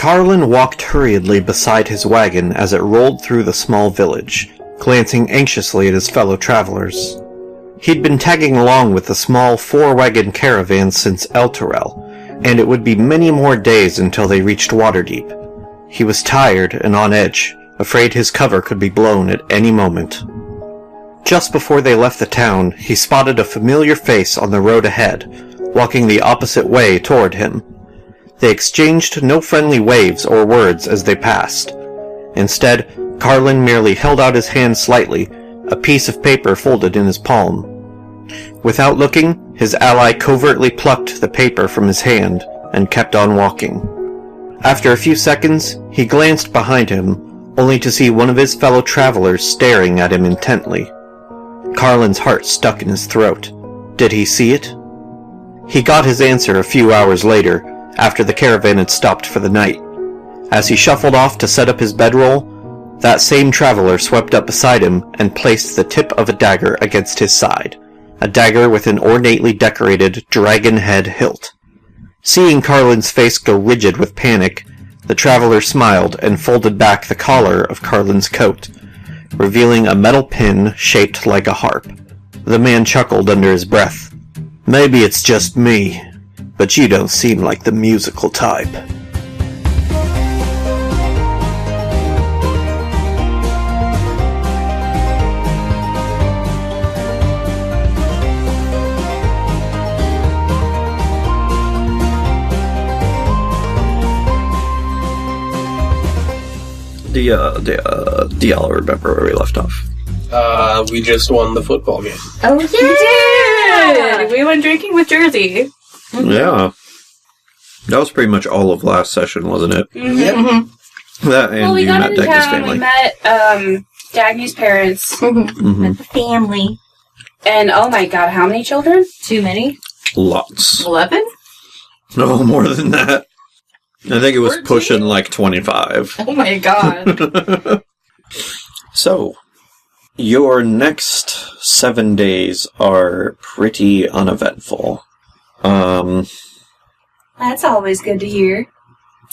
Carlin walked hurriedly beside his wagon as it rolled through the small village, glancing anxiously at his fellow travelers. He'd been tagging along with the small 4-wagon caravan since Elturel, and it would be many more days until they reached Waterdeep. He was tired and on edge, afraid his cover could be blown at any moment. Just before they left the town, he spotted a familiar face on the road ahead, walking the opposite way toward him. They exchanged no friendly waves or words as they passed. Instead, Carlin merely held out his hand slightly, a piece of paper folded in his palm. Without looking, his ally covertly plucked the paper from his hand and kept on walking. After a few seconds, he glanced behind him, only to see one of his fellow travelers staring at him intently. Carlin's heart stuck in his throat. Did he see it? He got his answer a few hours later, after the caravan had stopped for the night. As he shuffled off to set up his bedroll, that same traveler swept up beside him and placed the tip of a dagger against his side, a dagger with an ornately decorated dragon head hilt. Seeing Carlin's face go rigid with panic, the traveler smiled and folded back the collar of Carlin's coat, revealing a metal pin shaped like a harp. The man chuckled under his breath. "Maybe it's just me, but you don't seem like the musical type." Do y'all remember where we left off? We just won the football game. Oh, yeah! We went drinking with Jersey. Mm-hmm. Yeah. That was pretty much all of last session, wasn't it? Mm-hmm. Yep. Mm-hmm. That, and we you got met into Dagny's town, family. we met Dagny's parents. Mm-hmm. With the family. And oh my god, how many children? Too many? Lots. 11? No, more than that. I think it was pushing like 25. Oh my god. So, your next 7 days are pretty uneventful. That's always good to hear.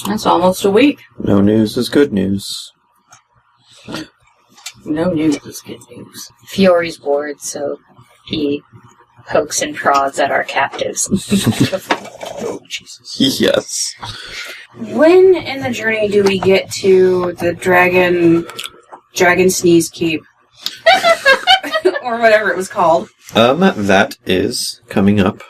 That's almost a week. No news is good news. No news is good news. Fiori's bored, so he pokes and prods at our captives. Oh, Jesus. Yes. When in the journey do we get to the Dragon Sneeze Keep? Or whatever it was called. That is coming up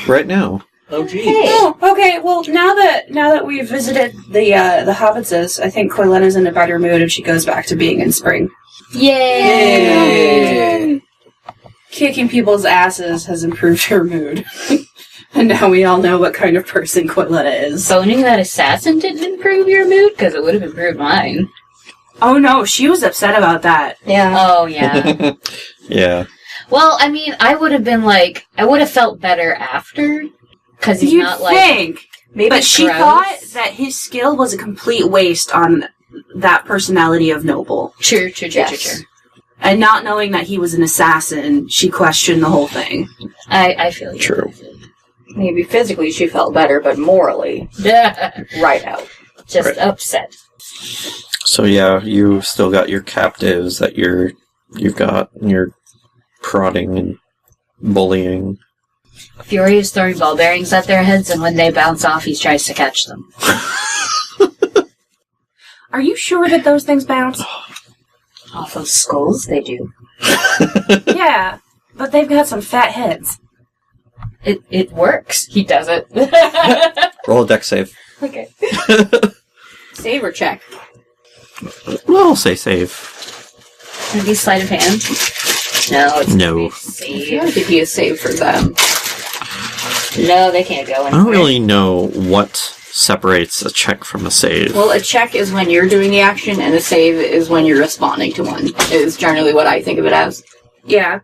right now. Oh, geez. Oh, okay. Well, now that we've visited the Hobbitses, I think Corlena's in a better mood if she goes back to being in spring. Yay! Kicking people's asses has improved her mood. And now we all know what kind of person Corlena is. Boning that assassin didn't improve your mood? Because it would have improved mine. Oh no, she was upset about that. Yeah. Oh, yeah. Yeah. Well, I mean, I would have been like, I would have felt better after. Because he's You'd not like... think. Maybe but she gross. thought that his skill was a complete waste on that personality of Noble. True. And not knowing that he was an assassin, she questioned the whole thing. I feel you. True. Maybe physically she felt better, but morally, right out. Just Right. upset. So yeah, you still got your captives that you've got, and you're prodding and bullying. Fury is throwing ball bearings at their heads, and when they bounce off, he tries to catch them. Are you sure that those things bounce? Off of skulls, they do. Yeah, but they've got some fat heads. It works. He does it. Roll a dex save. Okay. Save or check? Well, I'll say save. Maybe sleight of hand. No, it's No. I feel like it'd be a save for them. No, they can't go I anywhere. don't really know what separates a check from a save. Well, a check is when you're doing the action, and a save is when you're responding to one, is generally what I think of it as. Yeah.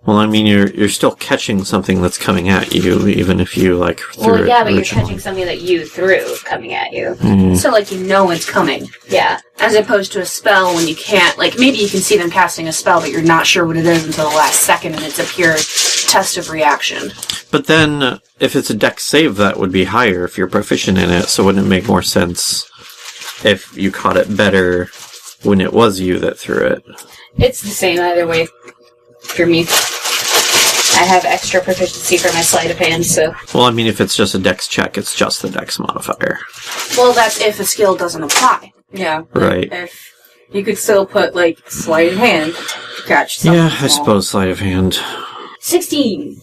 Well, I mean, you're still catching something that's coming at you, even if you, like, threw Well, it yeah, but you're originally. catching something that you threw coming at you. Mm. So, like, you know it's coming. Yeah. As opposed to a spell when you can't, like, maybe you can see them casting a spell, but you're not sure what it is until the last second, and it's a pure test of reaction. But then, if it's a dex save, that would be higher if you're proficient in it, so wouldn't it make more sense if you caught it better when it was you that threw it. It's the same either way for me. I have extra proficiency for my sleight of hand, so... Well, I mean, if it's just a dex check, it's just the dex modifier. Well, that's if a skill doesn't apply. Yeah. Right. If you could still put, like, sleight of hand to catch something Yeah, I small. suppose sleight of hand. 16!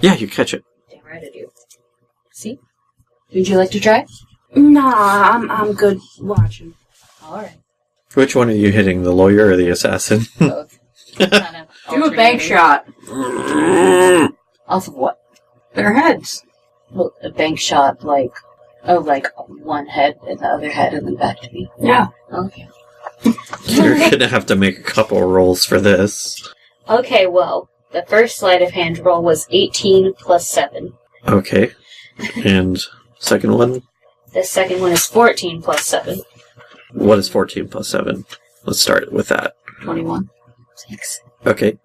Yeah, you catch it. Damn right I do. See? Would you like to try? Nah, I'm good watching. Alright. Which one are you hitting, the lawyer or the assassin? Both. Kinda Do a bank alternating. shot. Off of what? Their heads. Well, a bank shot, like one head and the other head and then back to me. Yeah. Okay. You're gonna have to make a couple rolls for this. Okay, well, the first sleight of hand roll was 18 plus 7. Okay. And second one? The second one is 14 plus 7. What is 14 plus 7? Let's start with that. 21. 6. Okay.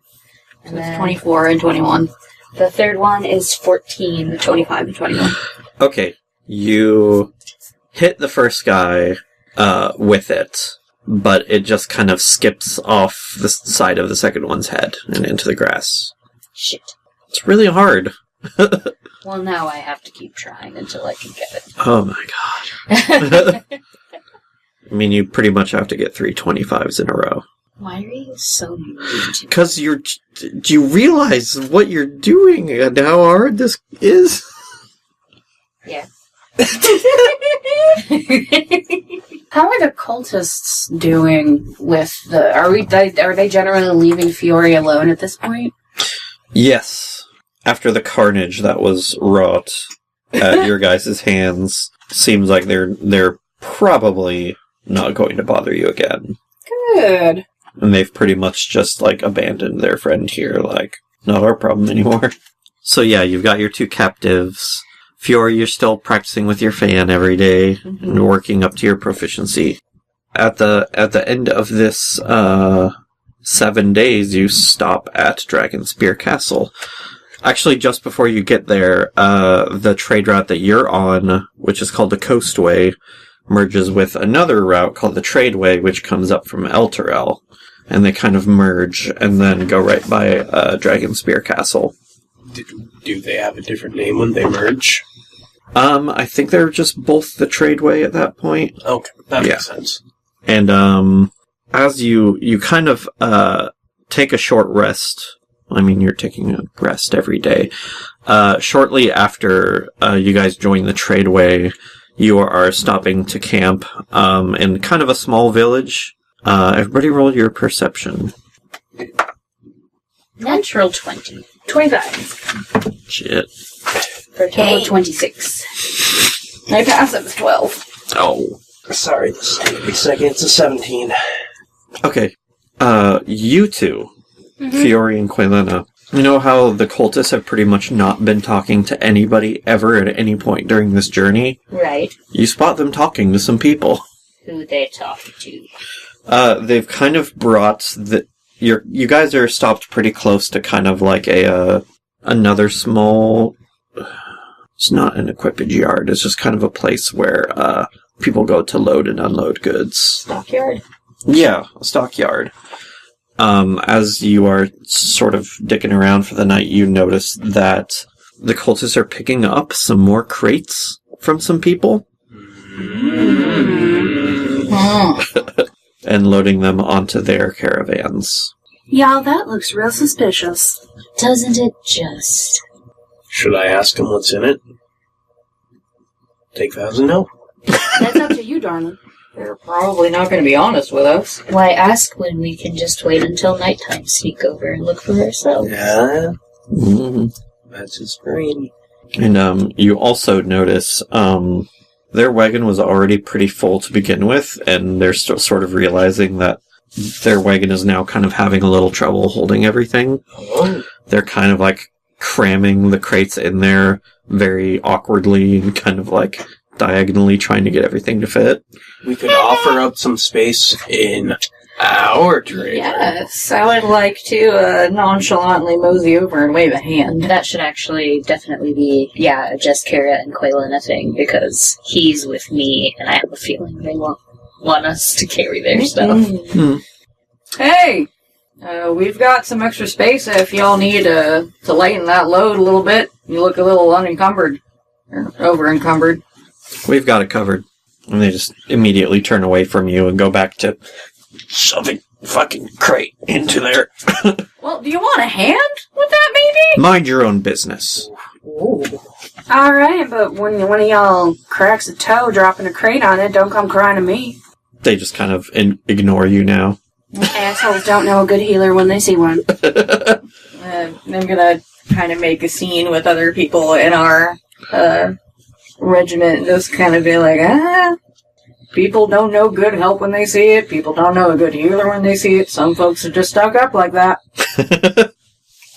And That's then 24 and 21. the third one is 14, 25 and 21. Okay. You hit the first guy with it, but it just kind of skips off the side of the second one's head and into the grass. Shit. It's really hard. Well, now I have to keep trying until I can get Oh my god. it. I mean, you pretty much have to get 3 25s in a row. Why are you so mean to me? Because do you realize what you're doing and how hard this is? Yeah. How are the cultists doing with the... Are they generally leaving Fiore alone at this point? Yes. After the carnage that was wrought at your guys' hands, seems like they're probably not going to bother you again. Good. And they've pretty much just, like, abandoned their friend here, like, not our problem anymore. So yeah, you've got your 2 captives. Fiore, you're still practicing with your fan every day and working up to your proficiency. At the end of this 7 days, you stop at Dragonspear Castle. Actually, just before you get there, the trade route that you're on, which is called the Coastway, merges with another route called the Tradeway, which comes up from Elturel. And they kind of merge and then go right by Dragonspear Castle. Do they have a different name when they merge? I think they're just both the Tradeway at that point. Okay, that makes sense. And as you kind of take a short rest, I mean, you're taking a rest every day. Shortly after you guys join the Tradeway, you are stopping to camp in kind of a small village. Everybody roll your perception. Natural 20. 25. Shit. For a total of 26. My passive is 12. Oh. Sorry, this is going to be second. It's a 17. Okay. You two, Fiore and Quelena, you know how the cultists have pretty much not been talking to anybody ever at any point during this journey? Right. You spot them talking to some people. Who they talk to. They've kind of brought you guys are stopped pretty close to kind of like another small, it's not an equipage yard, it's just kind of a place where people go to load and unload goods. Stockyard. Yeah, a stockyard. As you are sort of dicking around for the night, you notice that the cultists are picking up some more crates from some people and loading them onto their caravans. Y'all, that looks real suspicious. Doesn't it just? Should I ask him what's in it? Take that as a no. That's up to you, darling. They're probably not going to be honest with us. Why ask when we can just wait until nighttime, sneak over and look for ourselves? Yeah, Mm-hmm. that's his brain. And you also notice their wagon was already pretty full to begin with, and they're still sort of realizing that their wagon is now kind of having a little trouble holding everything. Oh. They're kind of like cramming the crates in there very awkwardly and kind of like diagonally trying to get everything to fit. We could offer up some space in our trailer. Yes, I would like to nonchalantly mosey over and wave a hand. That should actually definitely be, a Jeskara and Quelena thing, because he's with me, and I have a feeling they won't want us to carry their stuff. Hey, we've got some extra space if y'all need to lighten that load a little bit. You look a little unencumbered. Or over-encumbered. We've got it covered. And they just immediately turn away from you and go back to shoving fucking crate into there. Well, do you want a hand with that, maybe? Mind your own business. Ooh. Alright, but when one of y'all cracks a toe dropping a crate on it, don't come crying to me. They just kind of ignore you now. Assholes don't know a good healer when they see one. I'm gonna kind of make a scene with other people in our regiment and just kind of be like, people don't know good help when they see it. People don't know a good healer when they see it. Some folks are just stuck up like that.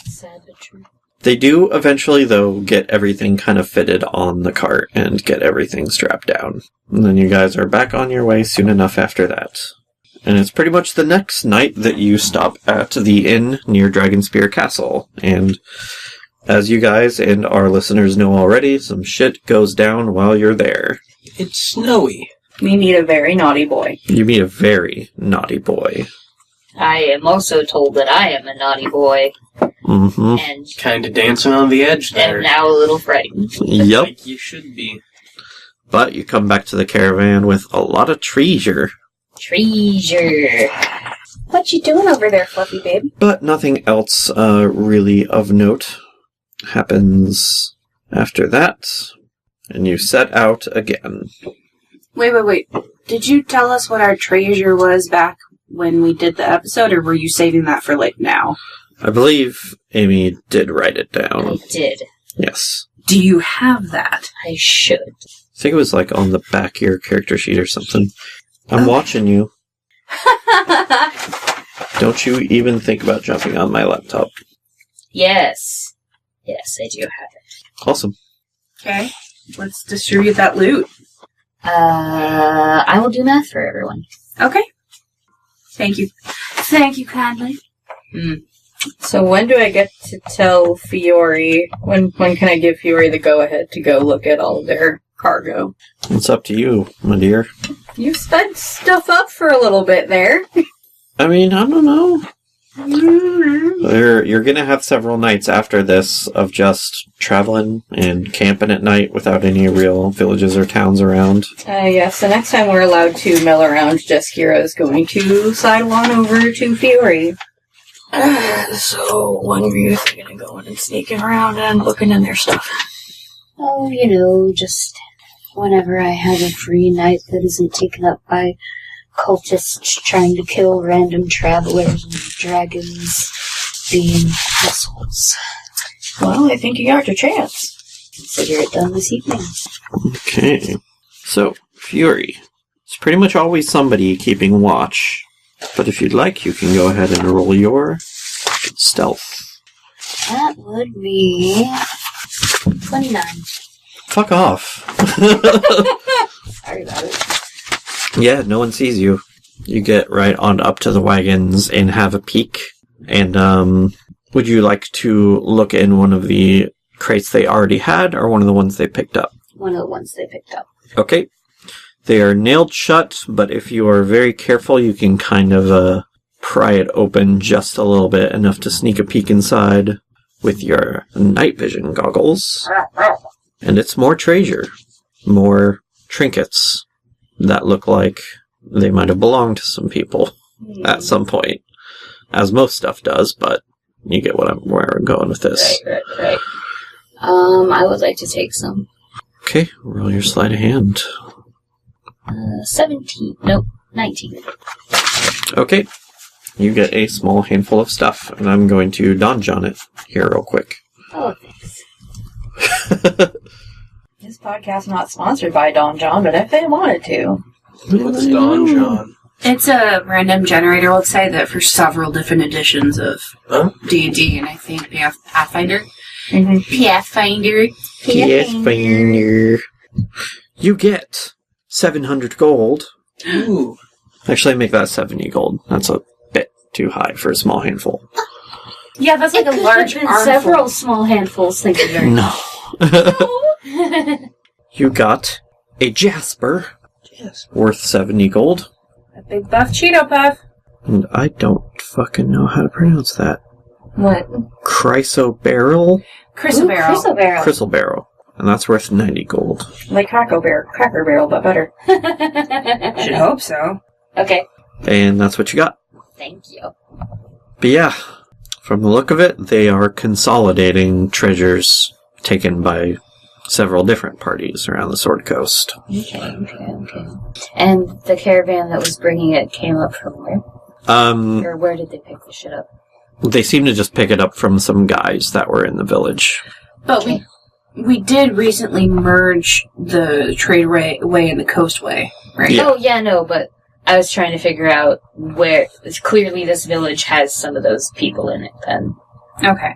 Sad but true. They do eventually, though, get everything kind of fitted on the cart and get everything strapped down. And then you guys are back on your way soon enough after that. And it's pretty much the next night that you stop at the inn near Dragonspear Castle. And as you guys and our listeners know already, some shit goes down while you're there. It's snowy. We meet a very naughty boy. You meet a very naughty boy. I am also told that I am a naughty boy. Mm-hmm. And Kind of dancing on the edge there. am now a little frightened. Yep. Like you should be. But you come back to the caravan with a lot of treasure. Treasure. What you doing over there, Fluffy babe? But nothing else really of note happens after that. And you set out again. Wait. Did you tell us what our treasure was back when we did the episode, or were you saving that for, like, now? I believe Amy did write it I down. did. Yes. Do you have that? I should. I think it was like on the back of your character sheet or something. I'm watching you. Don't you even think about jumping on my laptop. Yes. Yes, I do have it. Awesome. Okay. Let's distribute that loot. I will do math for everyone. Okay. Thank you. Thank you kindly. So when do I get to tell Fiore? When can I give Fiore the go-ahead to go look at all of their cargo? It's up to you, my dear. You sped stuff up for a little bit there. I mean, I don't know. You're gonna have several nights after this of just traveling and camping at night without any real villages or towns around. Yes, the next time we're allowed to mill around, Jeskira is going to sidle on over to Fiore. So when were you thinking of going and sneaking around and looking in their stuff? Oh, just whenever I have a free night that isn't taken up by cultists trying to kill random travelers and dragons being assholes. Well, I think you got your chance. Consider it done this evening. Okay. So, Fury. It's pretty much always somebody keeping watch. But if you'd like, you can go ahead and roll your stealth. That would be 29. Fuck off. Sorry about it. Yeah, no one sees you. You get right on up to the wagons and have a peek. And, would you like to look in one of the crates they already had, or one of the ones they picked up? One of the ones they picked up. Okay. They are nailed shut, but if you are very careful, you can kind of, pry it open just a little bit, enough to sneak a peek inside with your night vision goggles. And it's more treasure. More trinkets that look like they might have belonged to some people at some point. As most stuff does, but you get where I'm going with this. Right. I would like to take some. Okay, roll your sleight of hand. 17. Nope, 19. Okay, you get a small handful of stuff, and I'm going to donjon it here real quick. Oh, thanks. This podcast's not sponsored by Don John, but if they wanted to. What's Don John? It's a random generator website that for several different editions of D&D, and I think Pathfinder. Mm-hmm. Pathfinder. Pathfinder. You get 700 gold. Ooh. Actually, make that 70 gold. That's a bit too high for a small handful. Yeah, that's like It a could large have been armful. several small handfuls, thank you very much. No. You got a jasper. Yes. Worth 70 gold. A big buff Cheeto Puff. And I don't fucking know how to pronounce that. What? Chrysoberyl? Chrysoberyl. Chrysoberyl. Chrysoberyl. And that's worth 90 gold. Like Cracker Barrel, but better. Should hope so. Okay. And that's what you got. Thank you. But yeah, from the look of it, they are consolidating treasures taken by several different parties around the Sword Coast. Okay. And the caravan that was bringing it came up from where? Or where did they pick the shit up? They seem to just pick it up from some guys that were in the village. But we did recently merge the trade way and the coast way, right? Yeah. Oh, yeah, no, but I was trying to figure out where... Clearly this village has some of those people in it, then, Okay.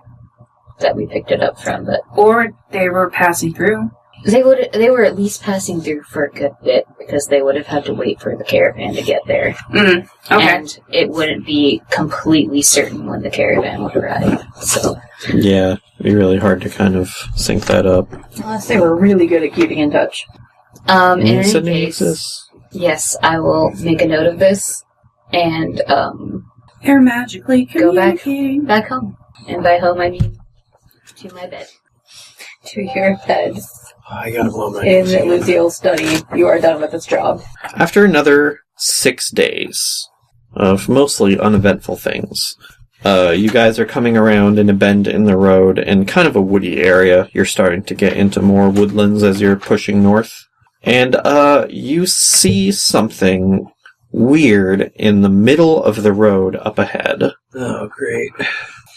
that we picked it up from, but... Or they were passing through. They were at least passing through for a good bit, because they would have had to wait for the caravan to get there. Okay. And it wouldn't be completely certain when the caravan would arrive, so... Yeah, it'd be really hard to kind of sync that up. Unless they were really good at keeping in touch. In any Sending case, this? yes, I will make a note of this, and, They're magically Go back. communicating. back home. And by home, I mean to my bed. To your bed. I gotta blow my In nose. Lucille's study, you are done with this job. After another 6 days of mostly uneventful things, you guys are coming around in a bend in the road in kind of a woody area. You're starting to get into more woodlands as you're pushing north. And, you see something weird in the middle of the road up ahead. Oh, great.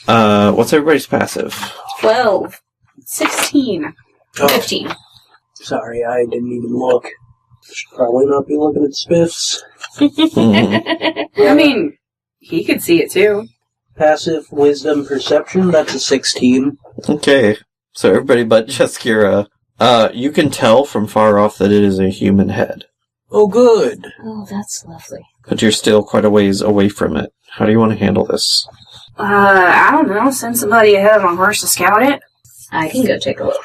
What's everybody's passive? 12. 16. Oh, 15. sorry, I didn't even look. Should probably not be looking at spiffs. I mean, he could see it too. Passive wisdom perception, that's a 16. Okay, so everybody but Jeskira, you can tell from far off that it is a human head, Oh, good. Oh, that's lovely. but you're still quite a ways away from it. How do you want to handle this? I don't know. Send somebody ahead on a horse to scout it. I can go take a look.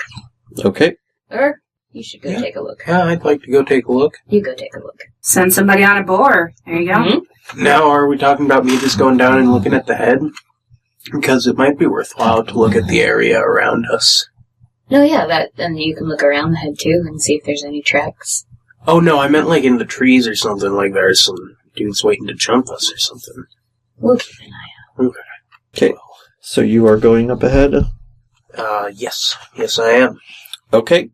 Okay. Or, you should go Yeah. take a look. Yeah, I'd like to go take a look. You go take a look. Send somebody on a boar. There you go. Mhm. Now, are we talking about me just going down and looking at the head? Because it might be worthwhile to look at the area around us. No, yeah, then you can look around the head too and see if there's any tracks. Oh, no, I meant like in the trees or something, like there's some dudes waiting to jump us or something. We'll keep an eye out. Okay. So you are going up ahead? Yes. Yes, I am. Okay.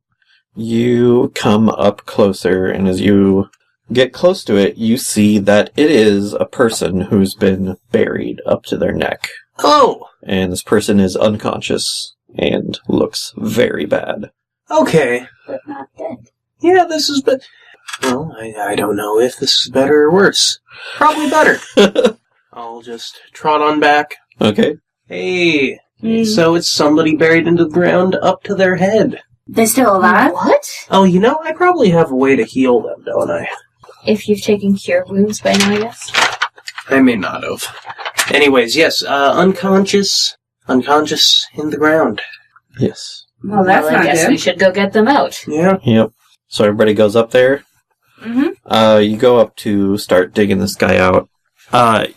You come up closer, and as you get close to it, you see that it is a person who's been buried up to their neck. Oh! And this person is unconscious and looks very bad. Okay. But not dead. Yeah, this is well, I don't know if this is better or worse. Probably better. I'll just trot on back. Okay. Hey, so it's somebody buried into the ground up to their head. They still alive? What? Oh, you know, I probably have a way to heal them, don't I? If you've taken cure wounds by now, yes? I may not have. Anyways, yes, unconscious in the ground. Yes. Well, that's I not guess good. we should go get them out. Yeah. Yep. So everybody goes up there. Mm-hmm. You go up to start digging this guy out.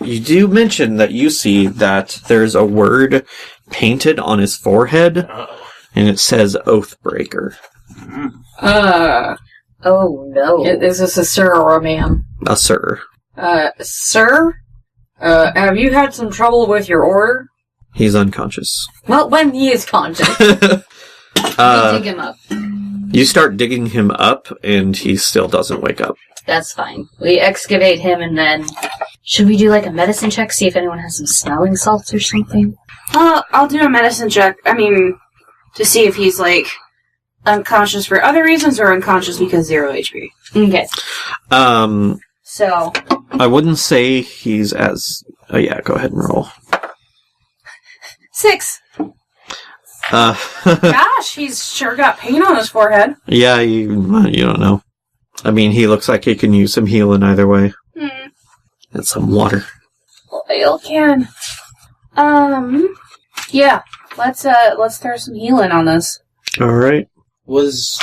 You do mention that you see that there's a word painted on his forehead, and it says Oathbreaker. Oh, no. Is this a sir or a ma'am? A sir. Sir? Have you had some trouble with your order? He's unconscious. Well, when he is conscious. We dig him up. You start digging him up, and he still doesn't wake up. That's fine. We excavate him and then... Should we do like a medicine check, see if anyone has some smelling salts or something? I'll do a medicine check. I mean, to see if he's, like, unconscious for other reasons or unconscious because 0 HP. Okay. So, I wouldn't say he's as... Oh, yeah, go ahead and roll. 6. Gosh, he's sure got paint on his forehead. Yeah, you don't know. I mean, he looks like he can use some healing either way. And some water. Oil can. Yeah. Let's throw some healing on this. Alright. Was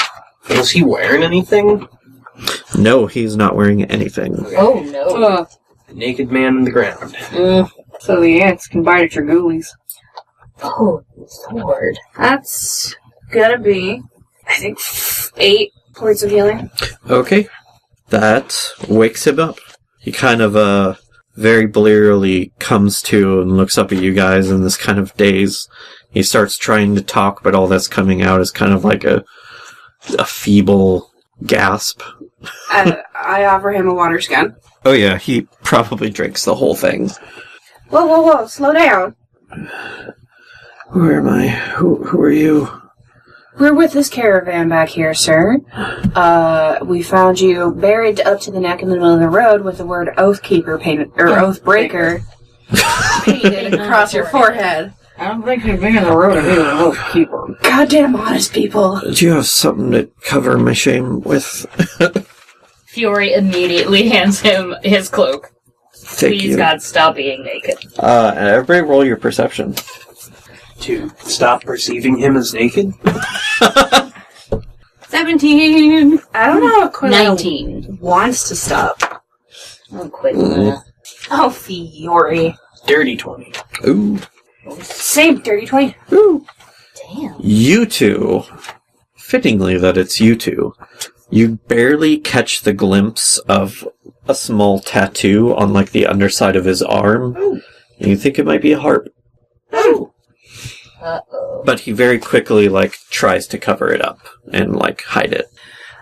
he wearing anything? No, he's not wearing anything. Oh no. The naked man on the ground. So the ants can bite at your ghoulies. Oh, Hoard. That's gonna be, I think, 8 points of healing. Okay. That wakes him up. He kind of, very blearily comes to and looks up at you guys in this kind of daze. He starts trying to talk, but all that's coming out is kind of like a feeble gasp. I offer him a water skin. Oh yeah, he probably drinks the whole thing. Whoa, slow down. Where am I? Who are you? We're with this caravan back here, sir. We found you buried up to the neck in the middle of the road with the word Oathkeeper painted, or Oathbreaker painted across your forehead. I don't think you've been on the road to be an Oathkeeper. Goddamn honest people. Do you have something to cover my shame with? Fury immediately hands him his cloak. Thank Please, you. God, stop being naked. Everybody roll your perception. To stop perceiving him as naked? 17! I don't know if Quinn 19. wants to stop. Oh, quit. Oh, Fiore. Dirty 20. Ooh. Same, dirty 20. Ooh. Damn. You two, fittingly that it's you two, you barely catch the glimpse of a small tattoo on like the underside of his arm. Ooh. And you think it might be a harp. Oh! Uh-oh. But he very quickly like tries to cover it up and like hide it.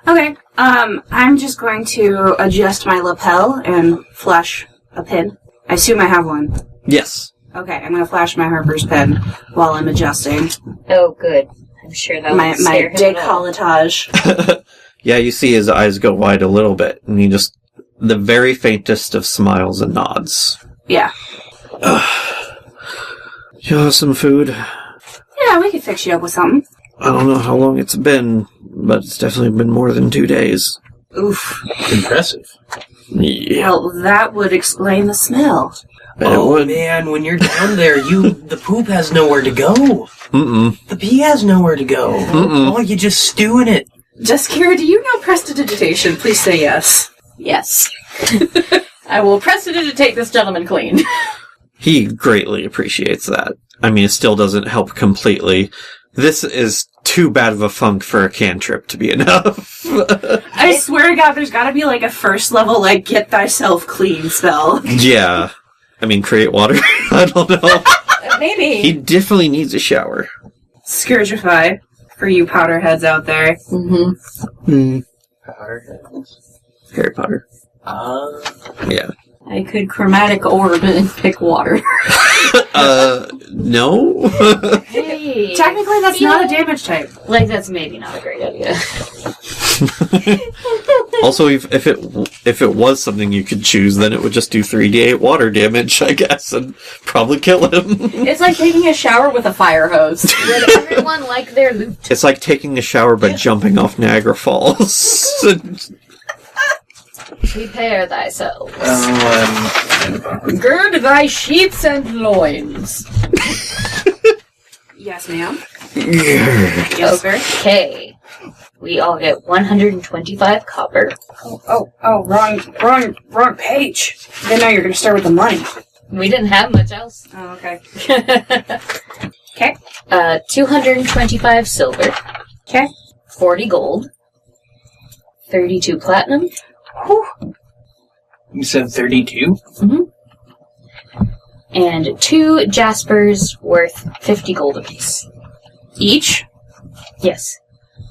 Okay, I'm just going to adjust my lapel and flash a pin. I assume I have one. Yes. Okay, I'm going to flash my Harper's pin while I'm adjusting Oh, good. I'm sure that my will scare him at all. décolletage. Yeah, you see his eyes go wide a little bit, and he just, the very faintest of smiles and nods. Yeah. You have some food? Yeah, we could fix you up with something. I don't know how long it's been, but it's definitely been more than 2 days. Oof. Impressive. Yeah. Well, that would explain the smell. Oh man, when you're down there, the poop has nowhere to go. Mm-mm. The pee has nowhere to go. Mm-mm. Oh, you just stew in it. Just, Kira, do you know prestidigitation? Please say yes. Yes. I will prestidigitate this gentleman clean. He greatly appreciates that. I mean, it still doesn't help completely. This is too bad of a funk for a cantrip to be enough. I swear to God, there's gotta be like a first level, like, get thyself clean spell. Yeah. I mean, create water? I don't know. Maybe. He definitely needs a shower. Scourgify, for you powder heads out there. Mm-hmm. Powder. Harry Potter. Yeah. I could chromatic orb and pick water. No? Hey. Technically, that's not a damage type. Like, that's maybe not a great idea. Also, if it was something you could choose, then it would just do 3d8 water damage, I guess, and probably kill him. It's like taking a shower with a fire hose. Would everyone like their loot? It's like taking a shower by jumping off Niagara Falls. Prepare thyself. Gird thy sheets and loins. Yes, ma'am. Yeah. Yes, sir. Okay. We all get 125 copper. Wrong page. Didn't know you were gonna start with the money. We didn't have much else. Oh, okay. Okay. 225 silver. Okay. 40 gold. 32 platinum. You said 32? And 2 jaspers worth 50 gold apiece. Each? Yes.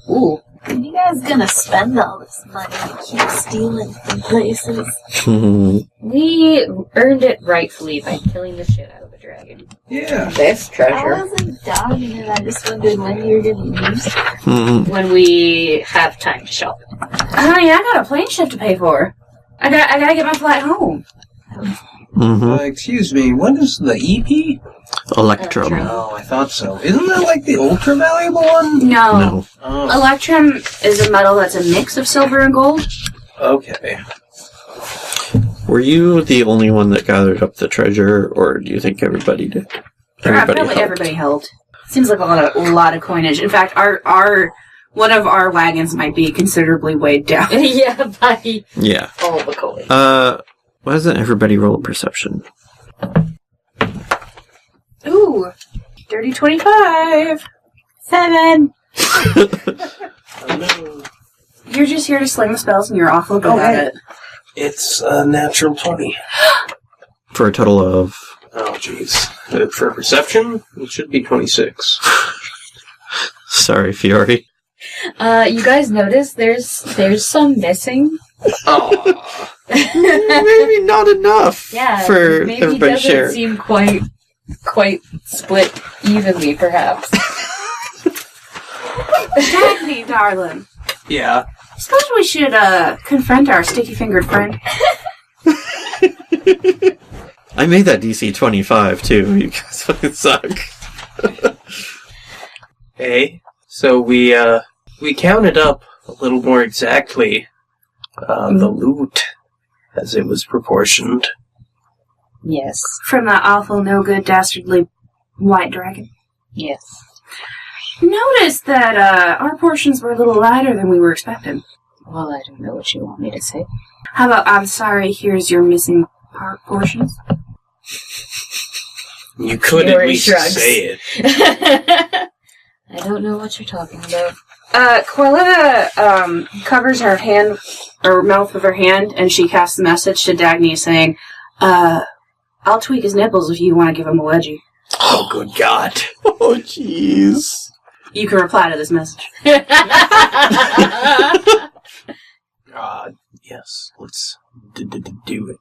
Ooh. Are you guys gonna spend all this money and keep stealing from places? We earned it rightfully by killing the shit out of a dragon. Yeah. This I treasure. wasn't doubting it, I just wondered when you were gonna use it. When we have time to shop. Honey, I got a plane shift to pay for. I gotta get my flight home. Excuse me, what is the EP? Electrum. Oh, I thought so. Isn't that like the ultra valuable one? No. Oh, Electrum is a metal that's a mix of silver and gold. okay. Were you the only one that gathered up the treasure, or do you think everybody did? Probably helped? everybody helped. Seems like a lot of coinage. In fact, one One of our wagons might be considerably weighed down. Yeah, by Yeah. all the coins. Why doesn't everybody roll a perception? Ooh, dirty 25. 7. You're just here to sling the spells and you're awful good at it. It's a natural 20. For a total of... Oh, jeez. For perception, it should be 26. Sorry, Fiore. You guys notice there's some missing? Oh. Maybe not enough Yeah, for maybe everybody to doesn't share. seem quite split evenly, perhaps. Dagny, darling. Yeah. Suppose we should confront our sticky-fingered friend. I made that DC 25 too. You guys fucking suck. Hey, so we counted up a little more exactly the loot as it was proportioned. Yes. From that awful, no-good, dastardly white dragon. Yes. Noticed that our portions were a little lighter than we were expecting. Well, I don't know what you want me to say. How about, I'm sorry, here's your missing portions? You could Fiore at least shrugs. say it. I don't know what you're talking about. Corletta covers her hand, or mouth with her hand, and she casts a message to Dagny saying, I'll tweak his nipples if you want to give him a wedgie. Oh, good God. Oh, jeez. You can reply to this message. Yes, let's do it.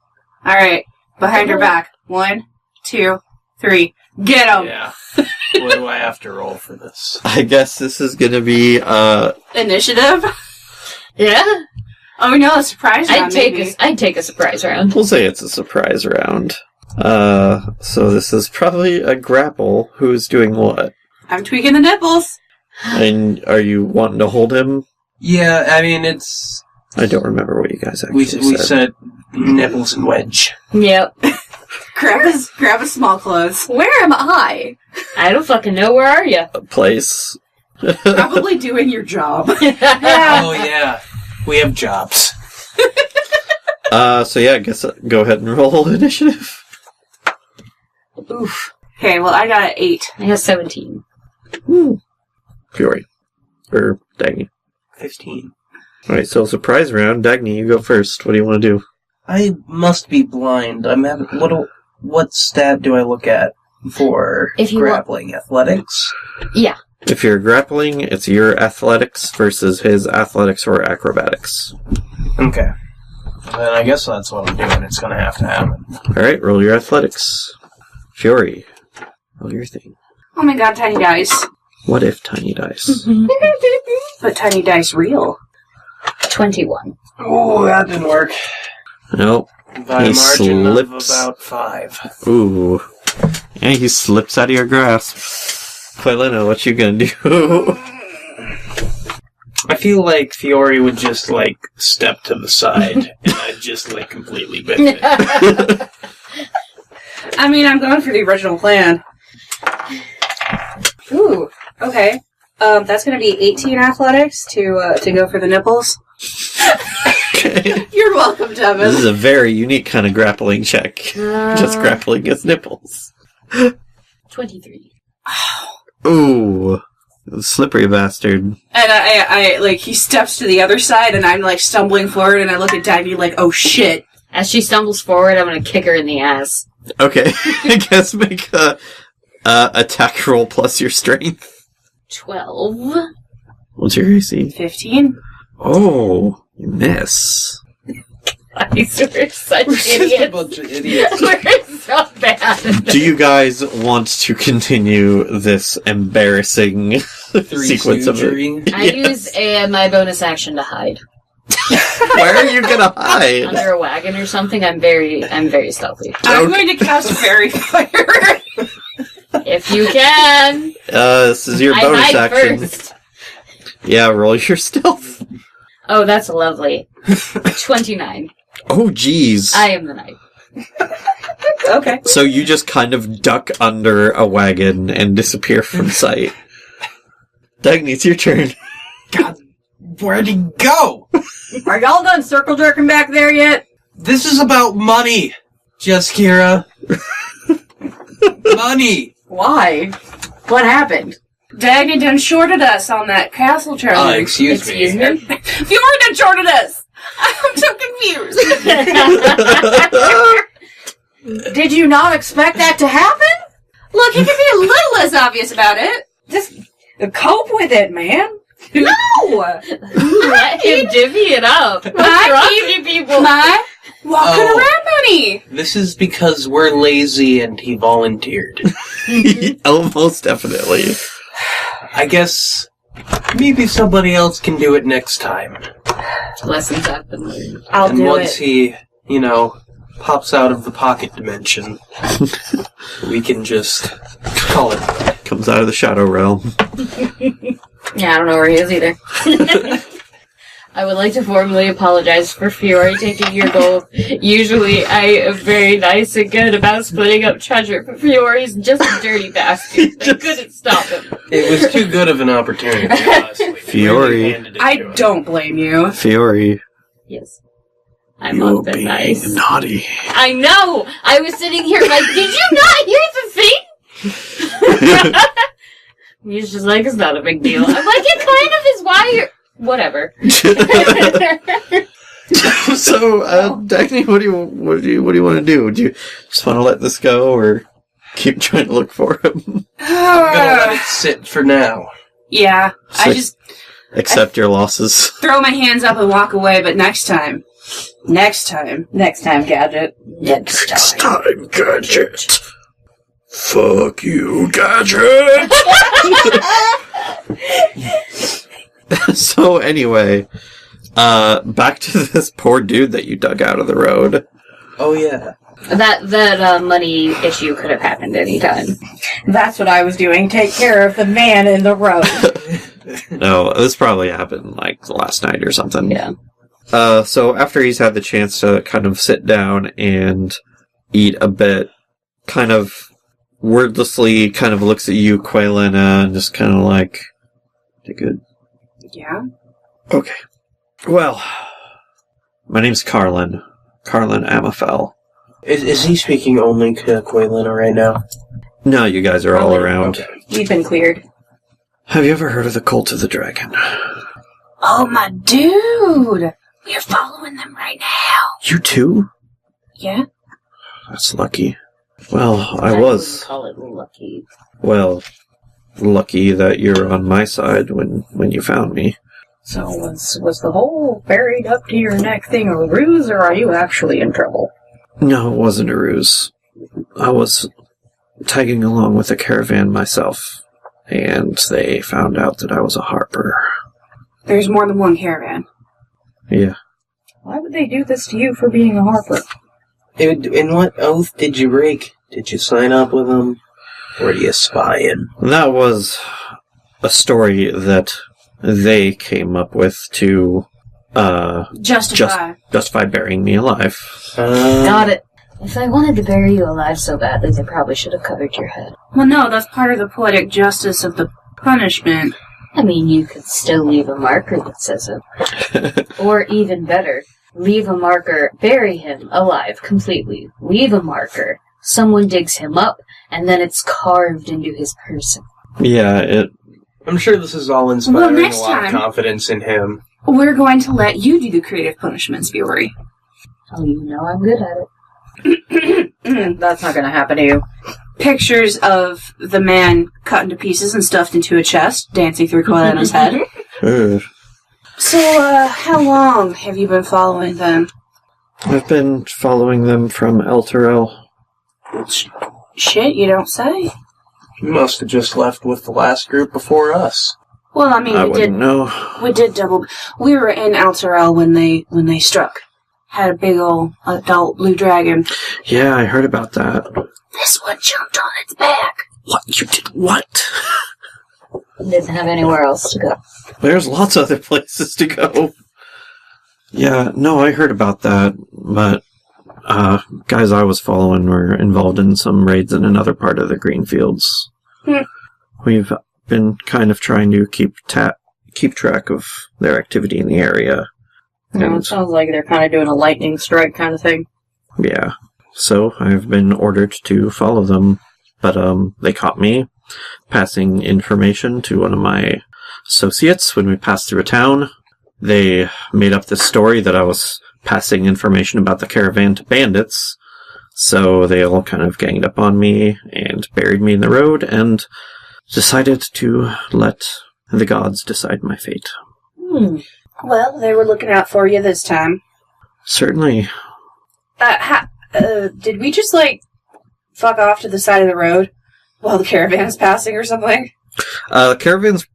Alright, behind her back. 1, 2, 3. Get him! Yeah. What do I have to roll for this? I guess this is gonna be, Initiative? Yeah? Oh no, a surprise round, maybe. I'd take a surprise round. we'll say it's a surprise round. So this is probably a grapple. Who's doing what? I'm tweaking the nipples. And are you wanting to hold him? Yeah, I mean, it's... I don't remember what you guys actually We said nipples and wedge. Yep. Grab a small clothes. Where am I? I don't fucking know. Where are you? A place. Probably doing your job. Oh, yeah. We have jobs. So yeah, I guess go ahead and roll initiative. Oof. Okay, well, I got an 8. I have 17. Fury. Or Dagny. 15. Alright, so surprise round. Dagny, you go first. What do you want to do? I must be blind. I'm having... What stat do I look at for If you grappling? Athletics? Yeah. If you're grappling, it's your athletics versus his athletics or acrobatics. Okay. Then I guess that's what I'm doing. It's gonna have to happen. Alright, roll your athletics. Fury. Roll your thing. Oh my god, tiny dice. What if tiny dice? But tiny dice real. 21. Oh, that didn't work. Nope. By He a margin of slips. about 5. Ooh. And he slips out of your grasp. Quilena, what you gonna do? I feel like Fiore would just, step to the side, and I'd just, completely bend it. I mean, I'm going for the original plan. Ooh, okay. That's gonna be 18 athletics to go for the nipples. Okay. You're welcome, Devin. This is a very unique kind of grappling check. Just grappling his nipples. 23. Ooh. Slippery bastard. And I he steps to the other side, and I'm, stumbling forward, and I look at Dagny oh shit. As she stumbles forward, I'm gonna kick her in the ass. Okay. I guess make a attack roll plus your strength. 12. What's your AC? 15? Oh, you miss. Guys, we're such idiots. bunch of idiots. We're so bad. Do you guys want to continue this embarrassing sequence of it? I use my bonus action to hide. Where are you gonna hide? Under a wagon or something. I'm very stealthy. I'm going to cast Fairy Fire. If you can. This is your bonus I hide action. first. Yeah, roll your stealth. Oh, that's lovely. 29. Oh, jeez. I am the knight. Okay. So you just kind of duck under a wagon and disappear from sight. Dagny, it's your turn. God, where'd he go? Are y'all done circle jerking back there yet? This is about money, Jaskira. Money. Why? What happened? Dagon done shorted us on that castle charge. Excuse me. Fiora done shorted us! I'm so confused. Did you not expect that to happen? Look, he can be a little less obvious about it. Just cope with it, man. No! Let him divvy it up. What's wrong with you people? My walking around money. This is because we're lazy and he volunteered. Almost definitely. I guess maybe somebody else can do it next time. Lessons have been learned. I'll And do once it. he, pops out of the pocket dimension, we can just call it. Comes out of the shadow realm. Yeah, I don't know where he is either. I would like to formally apologize for Fiore taking your gold. Usually I am very nice and good about splitting up treasure, but Fiore's just a dirty bastard. I couldn't stop him. It was too good of an opportunity, honestly. Fiore. Really handed it I to him. don't blame you. Fiore, Yes. I'm not that being nice. naughty. I know! I was sitting here like, did you not hear the thing? He's just like, it's not a big deal. I'm like, it kind of is why you're... Whatever. So, Dagny, what do you want to do? Do you just want to let this go, or keep trying to look for him? I'm gonna let it sit for now. Yeah, I just Accept your losses. throw my hands up and walk away, but next time, Gadget. Next time, Gadget. Fuck you, Gadget! So, anyway, back to this poor dude that you dug out of the road. Oh, yeah. That money issue could have happened anytime. That's what I was doing. Take care of the man in the road. No, this probably happened, like, last night or something. Yeah. So after he's had the chance to kind of sit down and eat a bit, kind of wordlessly kind of looks at you, Quaylina, and just kind of like, you good? yeah. Okay. Well, my name's Carlin. Carlin Amafel. Is he speaking only to Quaylina right now? No, you guys are all around. Okay. We've been cleared. Have you ever heard of the Cult of the Dragon? Oh, my dude! We're following them right now. You too? Yeah? That's lucky. Well, I was. Call it lucky. Well, lucky that you're on my side when you found me. So was the whole buried up to your neck thing a ruse, or are you actually in trouble? No, it wasn't a ruse. I was tagging along with a caravan myself, and they found out that I was a harper. There's more than one caravan. Yeah. Why would they do this to you for being a harper? In what oath did you break? Did you sign up with them? Or were you spying? That was a story that they came up with to justify burying me alive. Got it. If I wanted to bury you alive so badly, they probably should have covered your head. Well, no, that's part of the poetic justice of the punishment. I mean, you could still leave a marker that says it. Or even better, leave a marker, bury him alive completely. Leave a marker. Someone digs him up, and then it's carved into his person. Yeah, I'm sure this is all inspiring Well, next a lot time- of confidence in him. We're going to let you do the creative punishments, Fury. Oh, you know I'm good at it. That's not going to happen to you. Pictures of the man cut into pieces and stuffed into a chest, dancing through Quilana's head. So, how long have you been following them? I've been following them from El Terrell. Shit, you don't say. You must have just left with the last group before us. Well, I mean, I we wouldn't did. know. We did double. We were in Alterel when they struck. Had a big old adult blue dragon. Yeah, I heard about that. This one jumped on its back. What? You did what? Didn't have anywhere else to go. There's lots of other places to go. Yeah, no, I heard about that, but guys I was following were involved in some raids in another part of the Greenfields. We've been kind of trying to keep keep track of their activity in the area. It sounds like they're kind of doing a lightning strike kind of thing. Yeah. So I've been ordered to follow them, but they caught me passing information to one of my associates when we passed through a town. They made up this story that I was passing information about the caravan to bandits, so they all kind of ganged up on me and buried me in the road and decided to let the gods decide my fate. Well, they were looking out for you this time. Certainly. Did we just, fuck off to the side of the road while the caravan's passing or something? The caravan's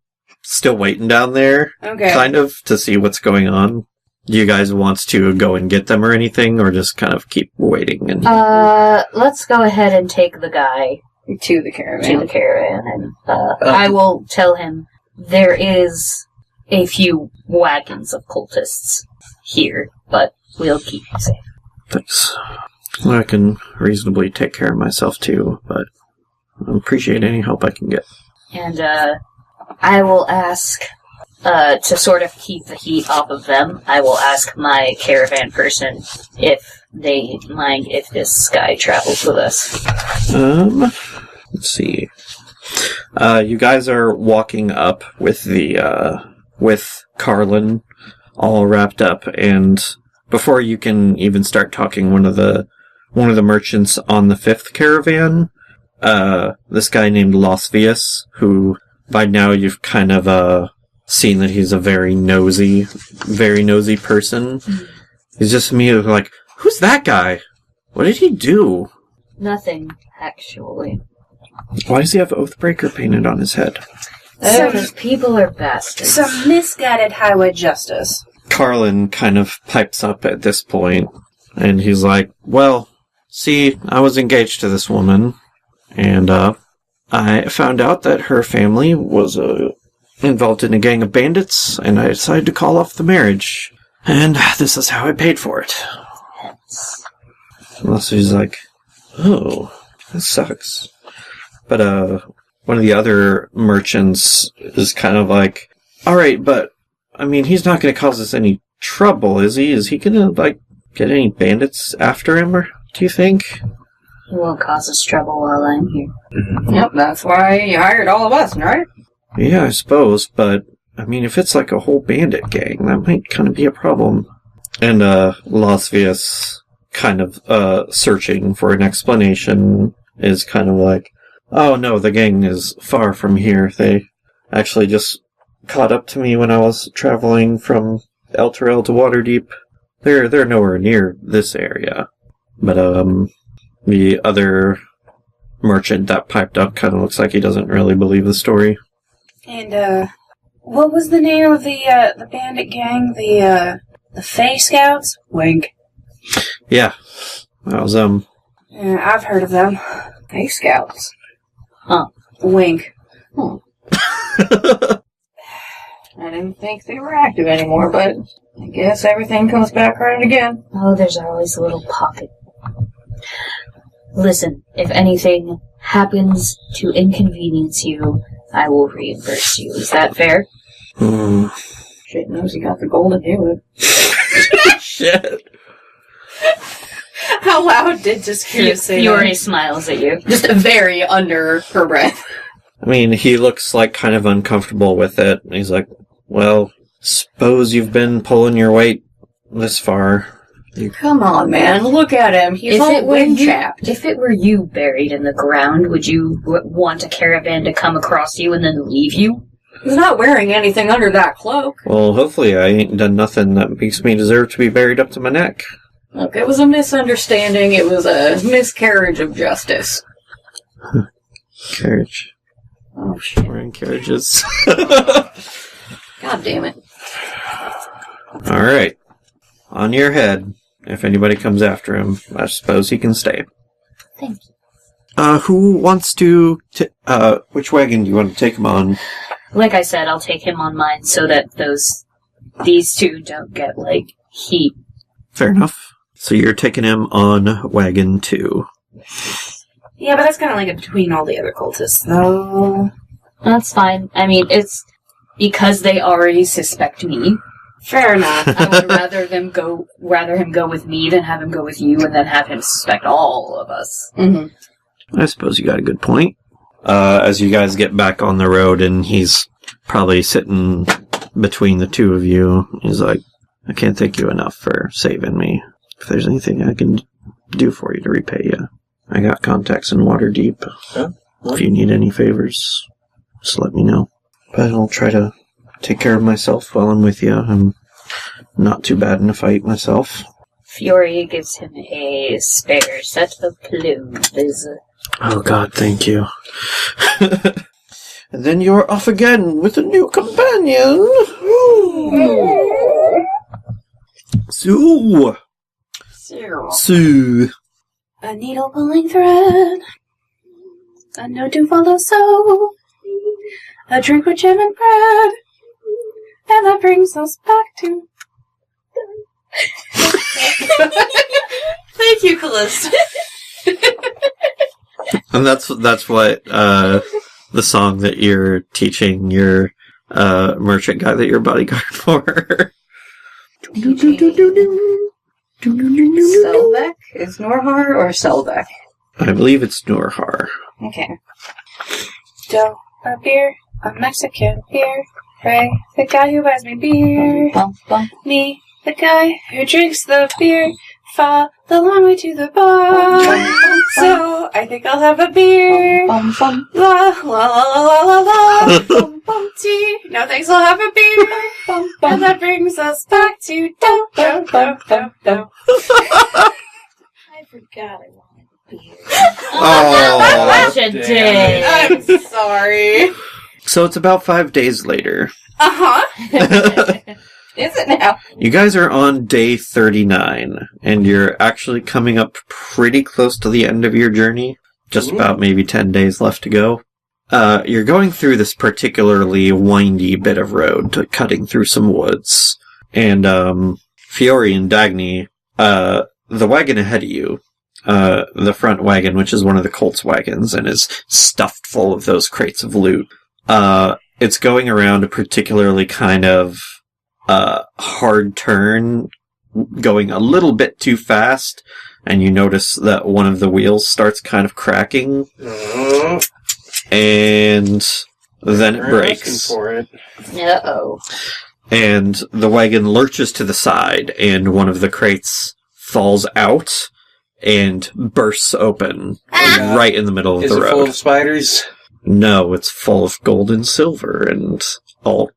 still waiting down there, Okay. kind of, to see what's going on. Do you guys want to go and get them or anything, or just kind of keep waiting? And Let's go ahead and take the guy To the caravan. and I will tell him there is a few wagons of cultists here, but we'll keep you safe. Thanks. I can reasonably take care of myself too, but I appreciate any help I can get. And I will ask, to sort of keep the heat off of them, I will ask my caravan person if they mind if this guy travels with us. Let's see. You guys are walking up with with Carlin all wrapped up, and before you can even start talking, one of the merchants on the 5th caravan, this guy named Losvius, who by now you've kind of seen that he's a very nosy person. He's just immediately like, "Who's that guy? What did he do? Nothing, actually. Why does he have Oathbreaker painted on his head?" Because people are bastards. Some misguided highway justice. Carlin kind of pipes up at this point, and he's like, "Well, see, I was engaged to this woman, and I found out that her family was involved in a gang of bandits, and I decided to call off the marriage, and this is how I paid for it." Unless he's like, "Oh, that sucks." But one of the other merchants is kind of like, "Alright, but I mean, he's not going to cause us any trouble, is he? Is he going to, get any bandits after him, or do you think?" He won't cause us trouble while I'm here. Yep, that's why you hired all of us, right? Yeah, I suppose, but, I mean, if it's like a whole bandit gang, that might kind of be a problem. And, Losvius, kind of, searching for an explanation, is kind of like, "Oh no, the gang is far from here. They actually just caught up to me when I was traveling from Elturel to Waterdeep. They're nowhere near this area." But, the other merchant that piped up kind of looks like he doesn't really believe the story. And, what was the name of the bandit gang? The Fey Scouts? Wink. Yeah. That was, Yeah, I've heard of them. Hey, Scouts. Huh. Wink. I didn't think they were active anymore, but I guess everything comes back around again. Oh, there's always a little pocket. Listen, if anything happens to inconvenience you, I will reimburse you. Is that fair? Shit knows he got the gold to do it. Shit. How loud did Jaskira say Fiore that? smiles at you. Just very under her breath. I mean, he looks like kind of uncomfortable with it. And he's like, "Well, suppose you've been pulling your weight this far." Come on, man. Look at him. He's all wind-chapped. If it were you buried in the ground, would you want a caravan to come across you and then leave you? He's not wearing anything under that cloak. Well, hopefully I ain't done nothing that makes me deserve to be buried up to my neck. Look, it was a misunderstanding. It was a miscarriage of justice. Carriage. Oh, shit. We're in carriages. God damn it. Alright. On your head. If anybody comes after him, I suppose he can stay. Thank you. Who wants to... which wagon do you want to take him on? Like I said, I'll take him on mine so that these two don't get, heat. Fair enough. So you're taking him on wagon 2. Yeah, but that's kind of between all the other cultists, though. That's fine. I mean, because they already suspect me. Fair enough. I would rather him go with me than have him go with you and then have him suspect all of us. Mm-hmm. I suppose you got a good point. As you guys get back on the road, and he's probably sitting between the two of you, he's like, I can't thank you enough for saving me. If there's anything I can do for you to repay you, I got contacts in Waterdeep. Yeah. If you need any favors, just let me know. But I'll try to take care of myself while I'm with you. I'm not too bad in a fight myself. Fiore gives him a spare set of plumes. Oh God, thank you. And then you're off again with a new companion. Sue. Sue. A needle pulling thread. A note to follow so. A drink with jam and bread. And that brings us back to... Thank you, Callista. And that's what the song that you're teaching your merchant guy that you're bodyguard for. Selbek? Is Norhar or Selbek? I believe it's Norhar. Okay. Dough, a beer, a Mexican beer. Ray, the guy who buys me beer. Bum, bum. Me, the guy who drinks the beer. Fall the long way to the bar. So I think I'll have a beer. Bum, bum. La la la la la la la. Bum bum tea. No thanks, I'll have a beer. Bum, bum. And that brings us back to do do do do do. I forgot I wanted beer. Oh, Such a day. I'm sorry. so it's about 5 days later. Uh-huh. Is it now? You guys are on day 39, and you're actually coming up pretty close to the end of your journey. Just about maybe 10 days left to go. You're going through this particularly windy bit of road, cutting through some woods. And, Fiore and Dagny, the wagon ahead of you, the front wagon, which is one of the Colt's wagons, and is stuffed full of those crates of loot, it's going around a particularly kind of hard turn, going a little bit too fast, and you notice that one of the wheels starts kind of cracking, and then it breaks. For it. Uh-oh. And the wagon lurches to the side, and one of the crates falls out and bursts open right in the middle of Is the it road. full of spiders? No, it's full of gold and silver and all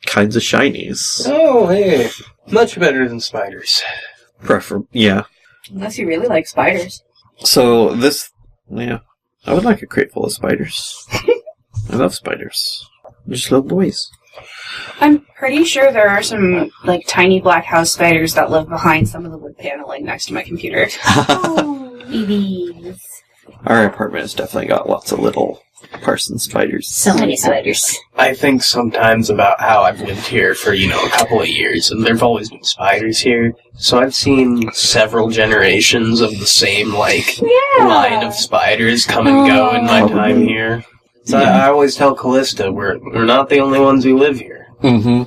kinds of shinies. Oh, hey. Much better than spiders. Yeah. Unless you really like spiders. So I would like a crate full of spiders. I love spiders. They're just little boys. I'm pretty sure there are some, like, tiny black house spiders that live behind some of the wood paneling next to my computer. Babies. Our apartment has definitely got lots of little parson spiders. So many spiders. I think sometimes about how I've lived here for, a couple of years, and there've always been spiders here. So I've seen several generations of the same, line of spiders come and go in my time here. So I always tell Callista, we're not the only ones who live here. Mm-hmm.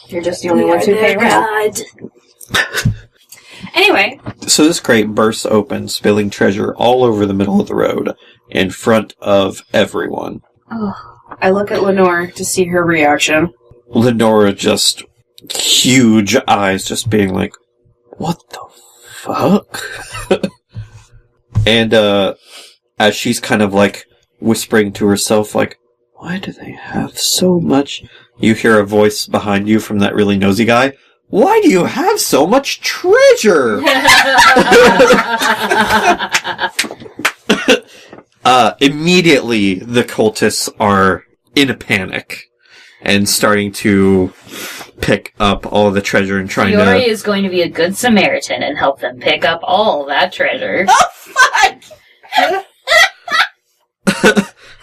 You're just the only ones who pay rent. Anyway. So this crate bursts open, spilling treasure all over the middle of the road, in front of everyone. I look at Lenore to see her reaction. Lenora just huge eyes, just being like, "What the fuck?" And as she's kind of whispering to herself, "Why do they have so much?" You hear a voice behind you from that really nosy guy. "Why do you have so much treasure?" Immediately, the cultists are in a panic and starting to pick up all the treasure and trying Fiore to... is going to be a good Samaritan and help them pick up all that treasure. Oh, fuck!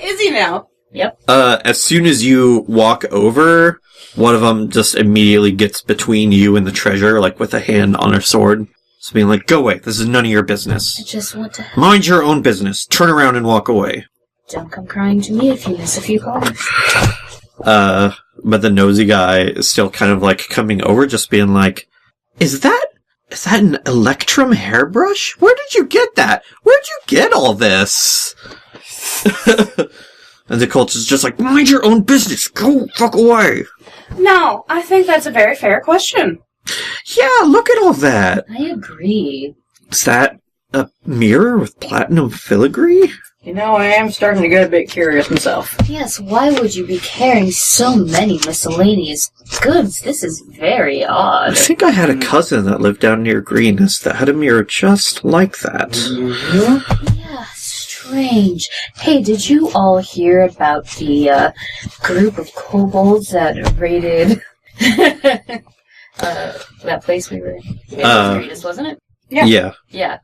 Is he now? Yep. As soon as you walk over, one of them just immediately gets between you and the treasure, with a hand on her sword. Just being like, "Go away, this is none of your business. I just want to... Mind your own business. Turn around and walk away." Don't come crying to me if you miss a few calls. But the nosy guy is still kind of like coming over, just being like, Is that an Electrum hairbrush? Where did you get that? Where'd you get all this? And the cult is just like, mind your own business. Go fuck away. No, I think that's a very fair question. Yeah, look at all that. I agree. Is that a mirror with platinum filigree? You know, I am starting to get a bit curious myself. Yes, why would you be carrying so many miscellaneous goods? This is very I odd. think I had a cousin that lived down near Greenest that had a mirror just like that. Mm-hmm. Yeah, strange. Hey, did you all hear about the group of kobolds that raided that place we were in? It was Greenest, wasn't it? Yeah. Yeah.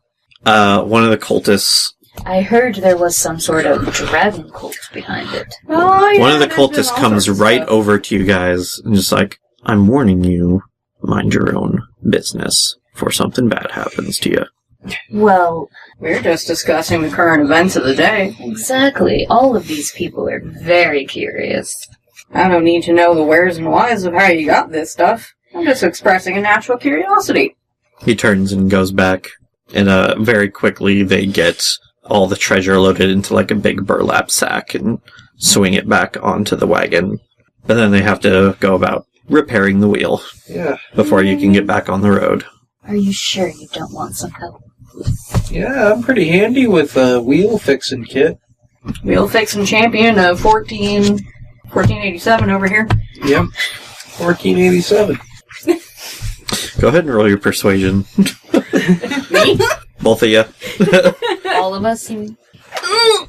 One of the cultists. I heard there was some sort of dragon cult behind it. Oh, yeah, One of the there's been cultists all comes sorts of right stuff. over to you guys and just like, I'm warning you, mind your own business, before something bad happens to you. Well, We're just discussing the current events of the day. exactly. All of these people are very curious. I don't need to know the wheres and whys of how you got this stuff. I'm just expressing a natural curiosity. He turns and goes back, and very quickly they get all the treasure loaded into like a big burlap sack and swing it back onto the wagon. But then they have to go about repairing the wheel Yeah. before you can get back on the road. Are you sure you don't want some help? Yeah, I'm pretty handy with a wheel fixing kit. Wheel fixing champion of 1487 over here. Yep. 1487. Go ahead and roll your persuasion. Me? Both of you. All of us seem...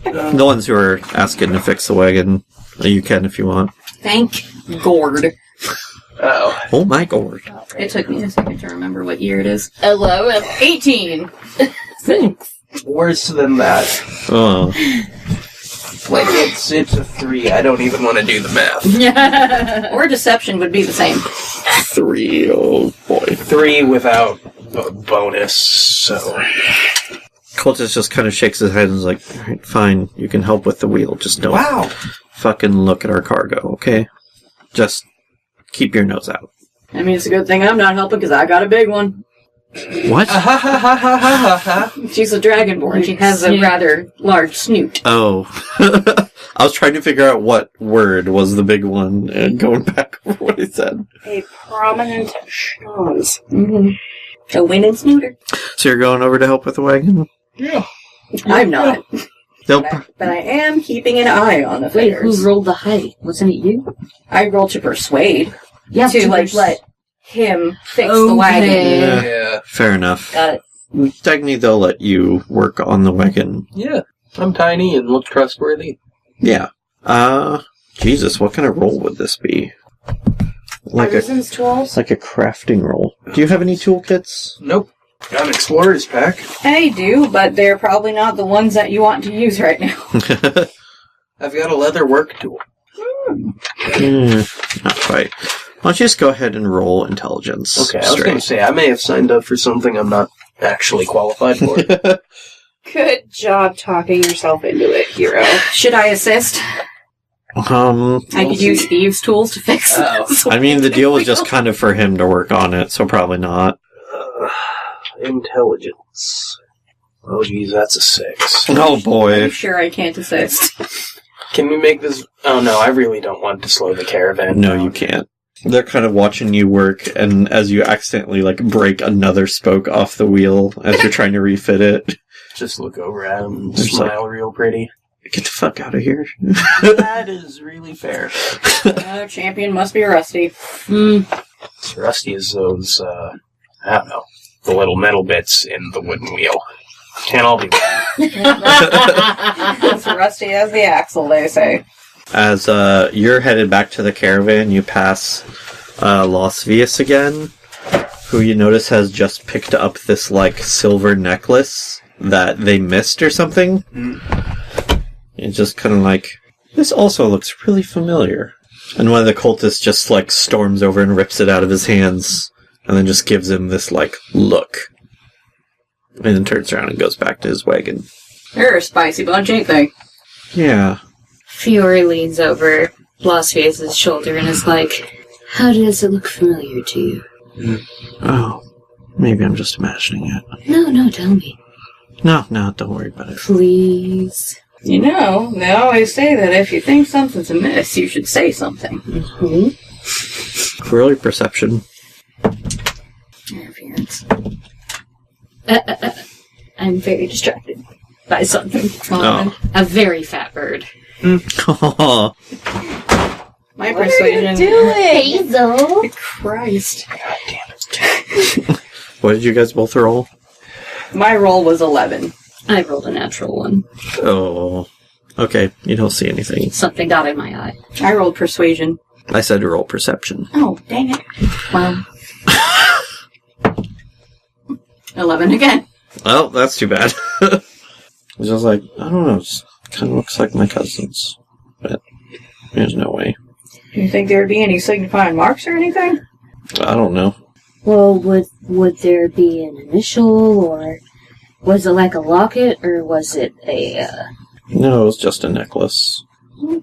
The ones who are asking to fix the wagon. You can if you want. Thank Gord. Oh. Oh my god. It took me a second to remember what year it is. 18. 6. Worse than that. Oh. Like, it's a 3. I don't even want to do the math. Or deception would be the same. 3, oh boy. 3 without bonus, so... Cultist just kind of shakes his head and is like, alright, fine, you can help with the wheel, just don't Wow! fucking look at our cargo, okay? Just keep your nose out. I mean, it's a good thing I'm not helping because I got a big one. What? She's a dragonborn. She has a rather large snoot. Oh. I was trying to figure out what word was the big one and going back over what he said. A prominent schnoz. Mm-hmm. A wind and snooter. So you're going over to help with the wagon? Yeah. I'm not. Nope. But I am keeping an eye on Wait, affairs. who rolled the height? Wasn't it you? I rolled to persuade. Yeah, to, like, let him fix the wagon. Yeah. Fair enough. Got it. Technically, they'll let you work on the wagon. Yeah. I'm tiny and look trustworthy. Yeah. Jesus, what kind of roll would this be? Like a Artisan's tools? like a crafting roll. Do you have any toolkits? Nope. Got an explorer's pack. I do, but they're probably not the ones that you want to use right now. I've got a leather work tool. Not quite. Why don't you just go ahead and roll intelligence? Okay, I was going to say, I may have signed up for something I'm not actually qualified for. Good job talking yourself into it, hero. Should I assist? I could use thieves' tools to fix this. I mean, the deal was just kind of for him to work on it, so probably not. Intelligence. Oh, geez, that's a 6. Oh Are boy. you sure I can't assist? Can we make this... Oh, no, I really don't want to slow the caravan No, down. you can't. They're kind of watching you work, and as you accidentally, like, break another spoke off the wheel as you're trying to refit it. Just look over at him and Just smile real pretty. Get the fuck out of here. That is really fair. Champion must be rusty. Rusty as those, I don't know, the little metal bits in the wooden wheel. Can't all be bad. As rusty as the axle, they say. As you're headed back to the caravan, you pass Los Vias again, who you notice has just picked up this, like, silver necklace that they missed or something. It's just kind of like, this also looks really familiar. And one of the cultists just, like, storms over and rips it out of his hands, and then just gives him this, like, look. And then turns around and goes back to his wagon. They're a spicy bunch, ain't they? Yeah. Fiore leans over Lost his shoulder and is like, how does it look familiar to you? Oh, maybe I'm just imagining it. No, tell me. No, don't worry about it. Please. You know, they always say that if you think something's amiss, you should say something. Mm-hmm. Really, perception. Interference. I'm very distracted by something. Oh. A very fat bird. Oh. My What persuasion. are you doing? Hazel! Christ. God damn it. What did you guys both roll? My roll was 11. I rolled a natural one. Oh. Okay, you don't see anything. Something got in my eye. I rolled persuasion. I said roll perception. Oh, dang it. Well. 11 again. Oh, that's too bad. It's just like, I don't know, it kind of looks like my cousins. But there's no way. Do you think there would be any signifying marks or anything? I don't know. Well, would there be an initial, or was it like a locket, or was it a, No, it was just a necklace.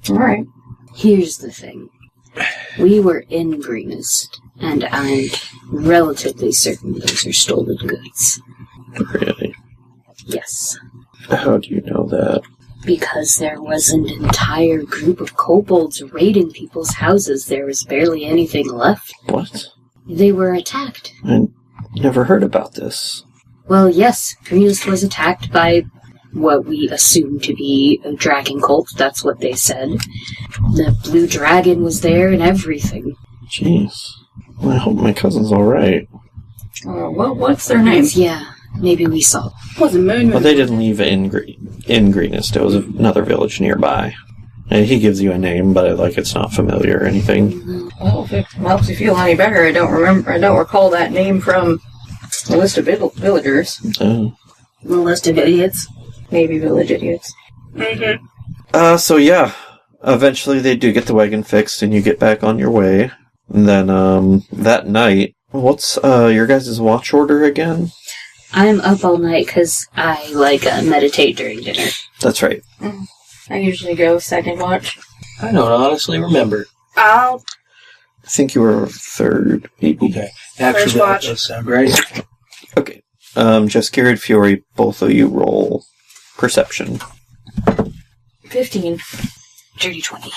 Alright. Here's the thing. We were in Greenest, and I'm relatively certain those are stolen goods. Really? Yes. How do you know that? Because there was an entire group of kobolds raiding people's houses. There was barely anything left. What? They were attacked. I never heard about this. Well, yes, Greenest was attacked by what we assumed to be a dragon cult. That's what they said. The blue dragon was there and everything. Jeez. Well, I hope my cousin's alright. What's their names? Yeah, maybe we saw. It was a moon. But they didn't leave it in Greenest. It was another village nearby. And he gives you a name, but it's not familiar or anything. Well, if it helps you feel any better, I don't recall that name from the list of villagers. Oh. The list of idiots. Maybe village idiots. Mm-hmm. So yeah. Eventually they do get the wagon fixed and you get back on your way. And then, that night, what's, your guys' watch order again? I'm up all night because I, meditate during dinner. That's right. I usually go second watch. I don't honestly remember. I'll I think you were third, maybe. Okay. Actually, First that watch. does sound right. Okay. Just Garrett Fury, both of you roll perception. 15. Dirty 20.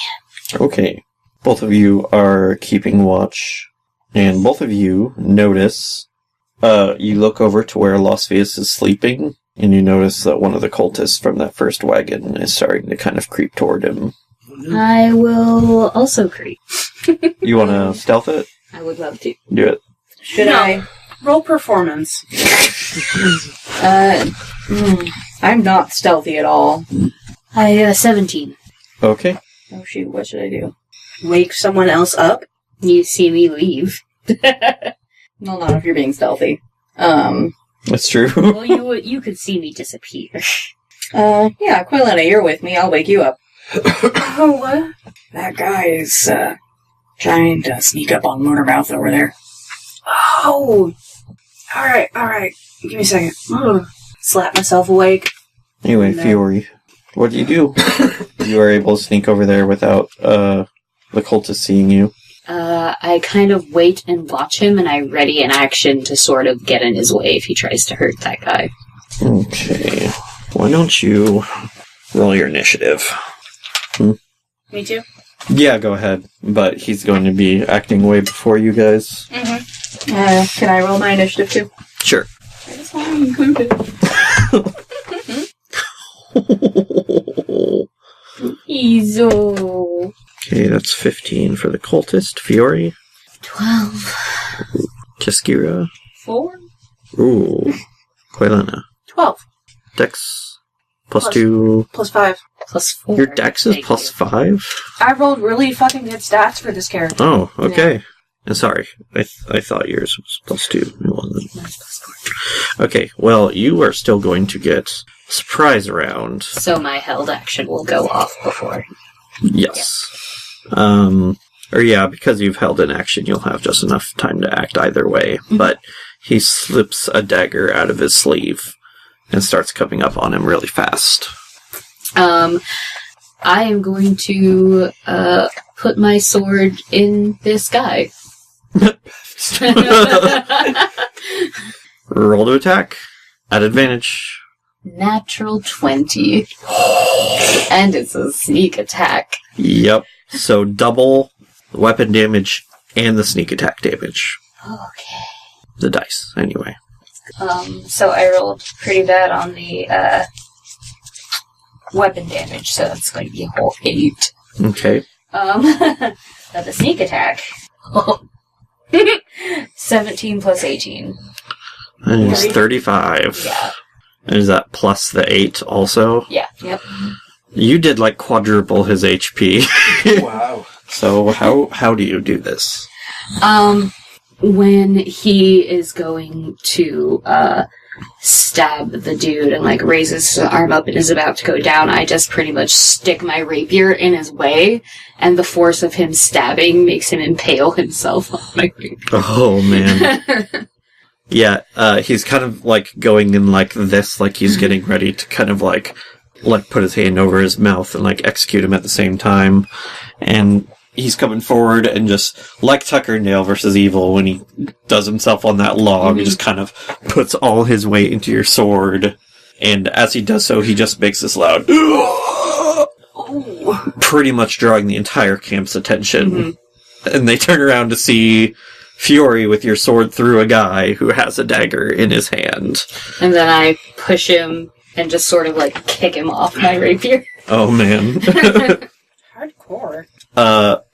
Okay. Both of you are keeping watch, and both of you notice, you look over to where Losvius is sleeping, and you notice that one of the cultists from that first wagon is starting to kind of creep toward him. I will also creep. You want to stealth it? I would love to. Do it. Should No. I? roll performance. I'm not stealthy at all. 17. Okay. Oh shoot, what should I do? Wake someone else up. You see me leave. Well, not if you're being stealthy. That's true. Well, you could see me disappear. Yeah, Quilena, you're with me. I'll wake you up. Oh, what? That guy is, trying to sneak up on Motormouth over there. Oh! Alright. Give me a second. Slap myself awake. Anyway, No. Fury, what do? You are able to sneak over there without, the cultist seeing you. I kind of wait and watch him, and I ready an action to sort of get in his way if he tries to hurt that guy. Okay. Why don't you roll your initiative? Me too? Yeah, go ahead. But he's going to be acting way before you guys. Mm-hmm. Can I roll my initiative too? Sure. I just want to include it. Ezo. Okay, that's 15 for the cultist. Fury. 12. Jaskira. 4? Ooh. Quilena. 12. Dex. Plus Plus- 2. Plus 5. Plus 4. Your dex is Thank plus you. 5? I rolled really fucking good stats for this character. Oh, okay. Sorry. I thought yours was plus 2. It wasn't. Mine's plus 4. Okay, well, you are still going to get a surprise round. So my held action will go off before. Yes. Because you've held an action, you'll have just enough time to act either way. But he slips a dagger out of his sleeve and starts coming up on him really fast. I am going to put my sword in this guy. Roll to attack. At advantage. Natural 20. And it's a sneak attack. Yep. So double the weapon damage and the sneak attack damage. Okay. The dice, anyway. So I rolled pretty bad on the weapon damage, so that's going to be a whole 8. Okay. But the sneak attack. 17 plus 18. And it's 35. Yeah. And is that plus the 8 also? Yeah. Yep. You did like quadruple his HP. Wow. So how do you do this? When he is going to stab the dude and like raises his arm up and is about to go down, I just pretty much stick my rapier in his way, and the force of him stabbing makes him impale himself on my rapier. Oh man. Yeah, he's kind of like going in like this, like he's getting ready to kind of like put his hand over his mouth and like execute him at the same time. And he's coming forward and just, like Tucker and Dale versus Evil, when he does himself on that log, he just kind of puts all his weight into your sword. And as he does so, he just makes this loud, pretty much drawing the entire camp's attention. And they turn around to see Fiore with your sword through a guy who has a dagger in his hand. And then I push him and just sort of like kick him off my rapier. Oh man. Hardcore.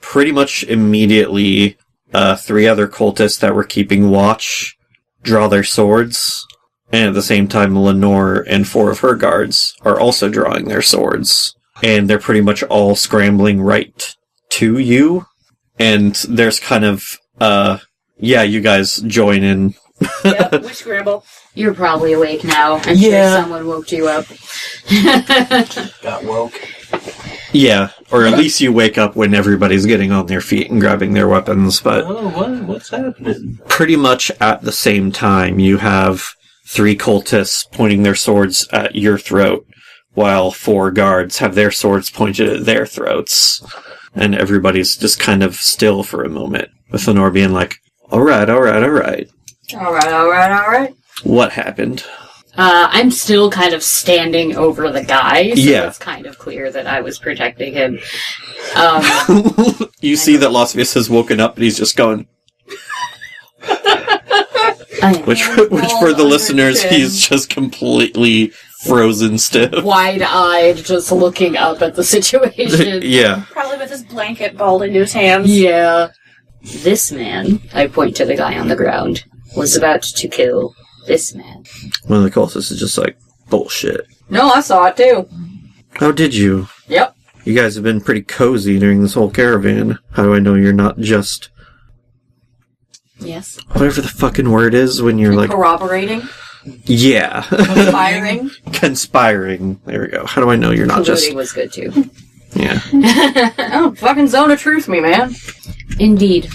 Pretty much immediately, 3 other cultists that were keeping watch draw their swords, and at the same time Lenore and 4 of her guards are also drawing their swords. And they're pretty much all scrambling right to you, and there's kind of, you guys join in. Yep, we scramble. You're probably awake now. I'm sure someone woke you up. Got woke. Yeah, or at least you wake up when everybody's getting on their feet and grabbing their weapons, but What's happening? pretty much at the same time you have 3 cultists pointing their swords at your throat, while 4 guards have their swords pointed at their throats. And everybody's just kind of still for a moment, with Lenore being like, Alright. Alright. What happened? I'm still kind of standing over the guy, so it's kind of clear that I was protecting him. You see that Losvius has woken up and he's just going... Which for the listeners, he's just completely frozen stiff. Wide-eyed, just looking up at the situation. Yeah. Probably with his blanket balled into his hands. Yeah. This man, I point to the guy on the ground, was about to kill this man. One of the cultists is just like, bullshit. No, I saw it too. How did you? Yep. You guys have been pretty cozy during this whole caravan. How do I know you're not just... Yes. Whatever the fucking word is when you're like... Corroborating. Yeah. Conspiring. Conspiring. There we go. How do I know you're not just... was good too. Yeah. Oh, fucking zone of truth me, man. Indeed.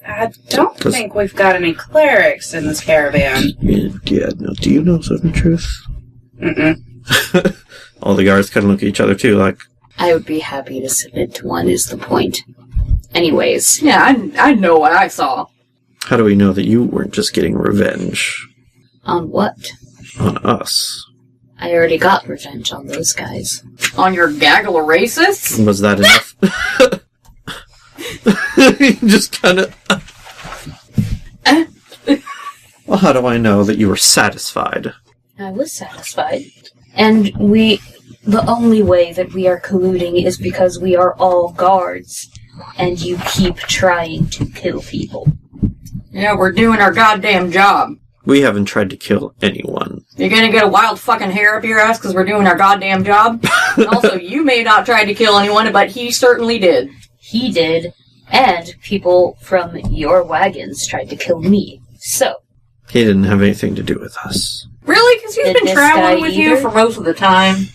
I don't think we've got any clerics in this caravan. Yeah, no. Do you know Southern Truth? Mm-mm. All the guards kind of look at each other too, like... I would be happy to submit to one, is the point. Anyways. Yeah, I know what I saw. How do we know that you weren't just getting revenge? On what? On us. I already got revenge on those guys. On your gaggle of racists? Was that enough? Just kind of... Well, how do I know that you were satisfied? I was satisfied. And the only way that we are colluding is because we are all guards, and you keep trying to kill people. Yeah, we're doing our goddamn job. We haven't tried to kill anyone. You're gonna get a wild fucking hair up your ass because we're doing our goddamn job? Also, you may not try to kill anyone, but he certainly did. He did, and people from your wagons tried to kill me. So... He didn't have anything to do with us. Really? Because he's Did been this traveling guy with you either? for most of the time.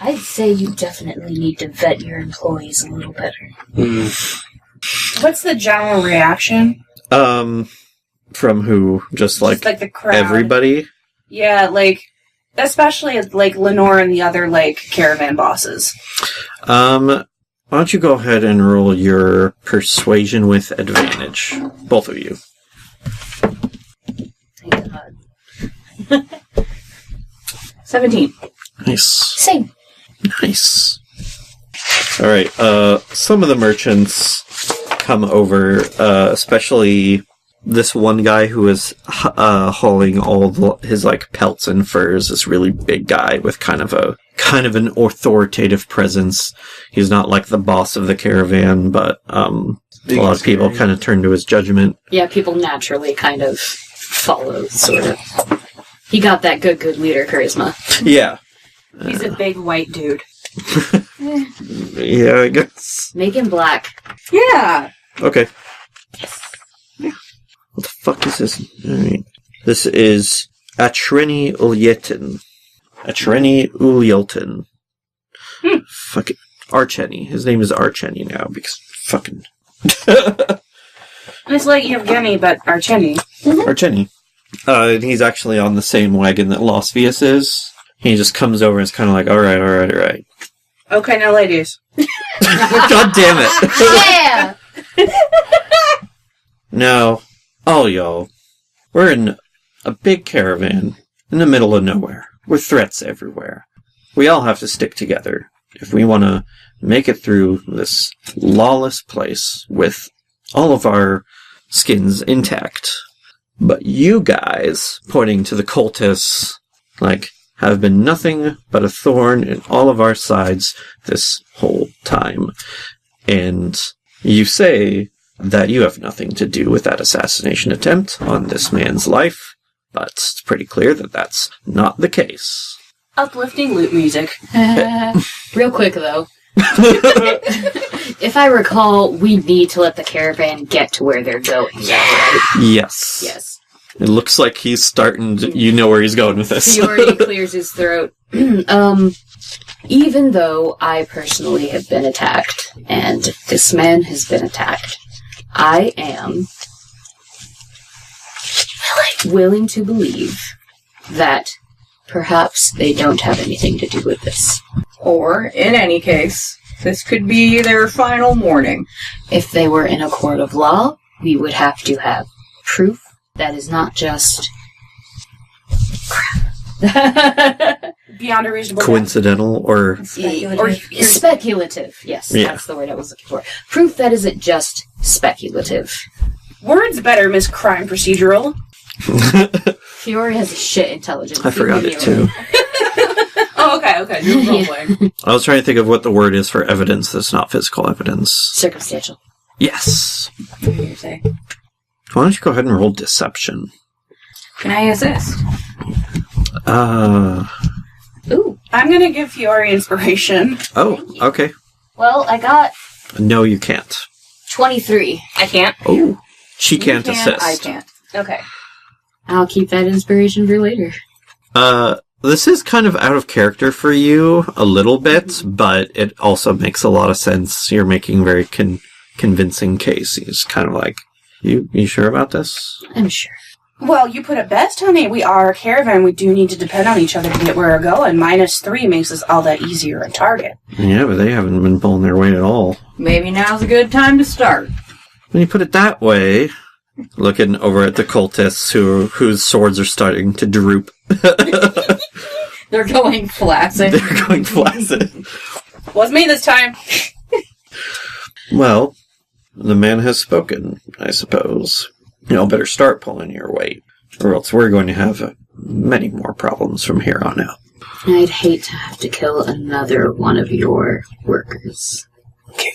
I'd say you definitely need to vet your employees a little better. What's the general reaction? From who? Just like the crowd. everybody? Yeah, like, especially like Lenore and the other like caravan bosses. Why don't you go ahead and roll your persuasion with advantage, both of you. Thank God. 17. Nice. Same. Nice. Alright, some of the merchants come over, especially this one guy who is hauling all his like pelts and furs, this really big guy with kind of an authoritative presence. He's not like the boss of the caravan, but a lot of people kind of turn to his judgment. Yeah, people naturally kind of follow, sort of. He got that good leader charisma. Yeah. He's a big white dude. Yeah, I guess. Make him black. Yeah. Okay. Yeah. What the fuck is this? Alright. This is Atrini Ulyetin. Atrini Ulyelton. Fuck it. Archeni. His name is Archeni now because fucking. It's like Yevgeny, but Archeni. Archeni. And he's actually on the same wagon that Losvius is. He just comes over and is kind of like, alright. Okay, now ladies. God damn it. Yeah! Now, all y'all, we're in a big caravan in the middle of nowhere, with threats everywhere. We all have to stick together if we want to make it through this lawless place with all of our skins intact. But you guys, pointing to the cultists, have been nothing but a thorn in all of our sides this whole time. And you say that you have nothing to do with that assassination attempt on this man's life, but it's pretty clear that that's not the case. Uplifting loot music. Real quick, though. If I recall, we need to let the caravan get to where they're going. Is that right? Yes. Yes. It looks like he's starting to, you know where he's going with this. Fiore clears his throat. Even though I personally have been attacked, and this man has been attacked, I am willing to believe that perhaps they don't have anything to do with this. Or, in any case, this could be their final warning. If they were in a court of law, we would have to have proof that is not just crap. Beyond a reasonable Coincidental or speculative. Yes, Yeah. That's the word I was looking for. Proof that isn't just speculative. Words better, Miss Crime Procedural. Fiore has a shit intelligence. I forgot it too. Oh, okay. You're role-playing. I was trying to think of what the word is for evidence that's not physical evidence. Circumstantial. Yes. What do you say? Why don't you go ahead and roll deception? Can I assist? Ooh. I'm gonna give Fiore inspiration. Oh, okay. Well, I got No, you can't. 23. I can't. Oh, she can't You assist. I can't. Okay. I'll keep that inspiration for later. This is kind of out of character for you a little bit, but it also makes a lot of sense. You're making a very convincing case. He's kind of like, you sure about this? I'm sure. Well, you put it best, honey. We are a caravan. We do need to depend on each other to get where we're going. -3 makes us all that easier to target. Yeah, but they haven't been pulling their weight at all. Maybe now's a good time to start. When you put it that way, looking over at the cultists whose swords are starting to droop. They're going flaccid. They're going flaccid. Was me this time. Well, the man has spoken, I suppose. Y'all better start pulling your weight, or else we're going to have many more problems from here on out. I'd hate to have to kill another one of your workers. Okay.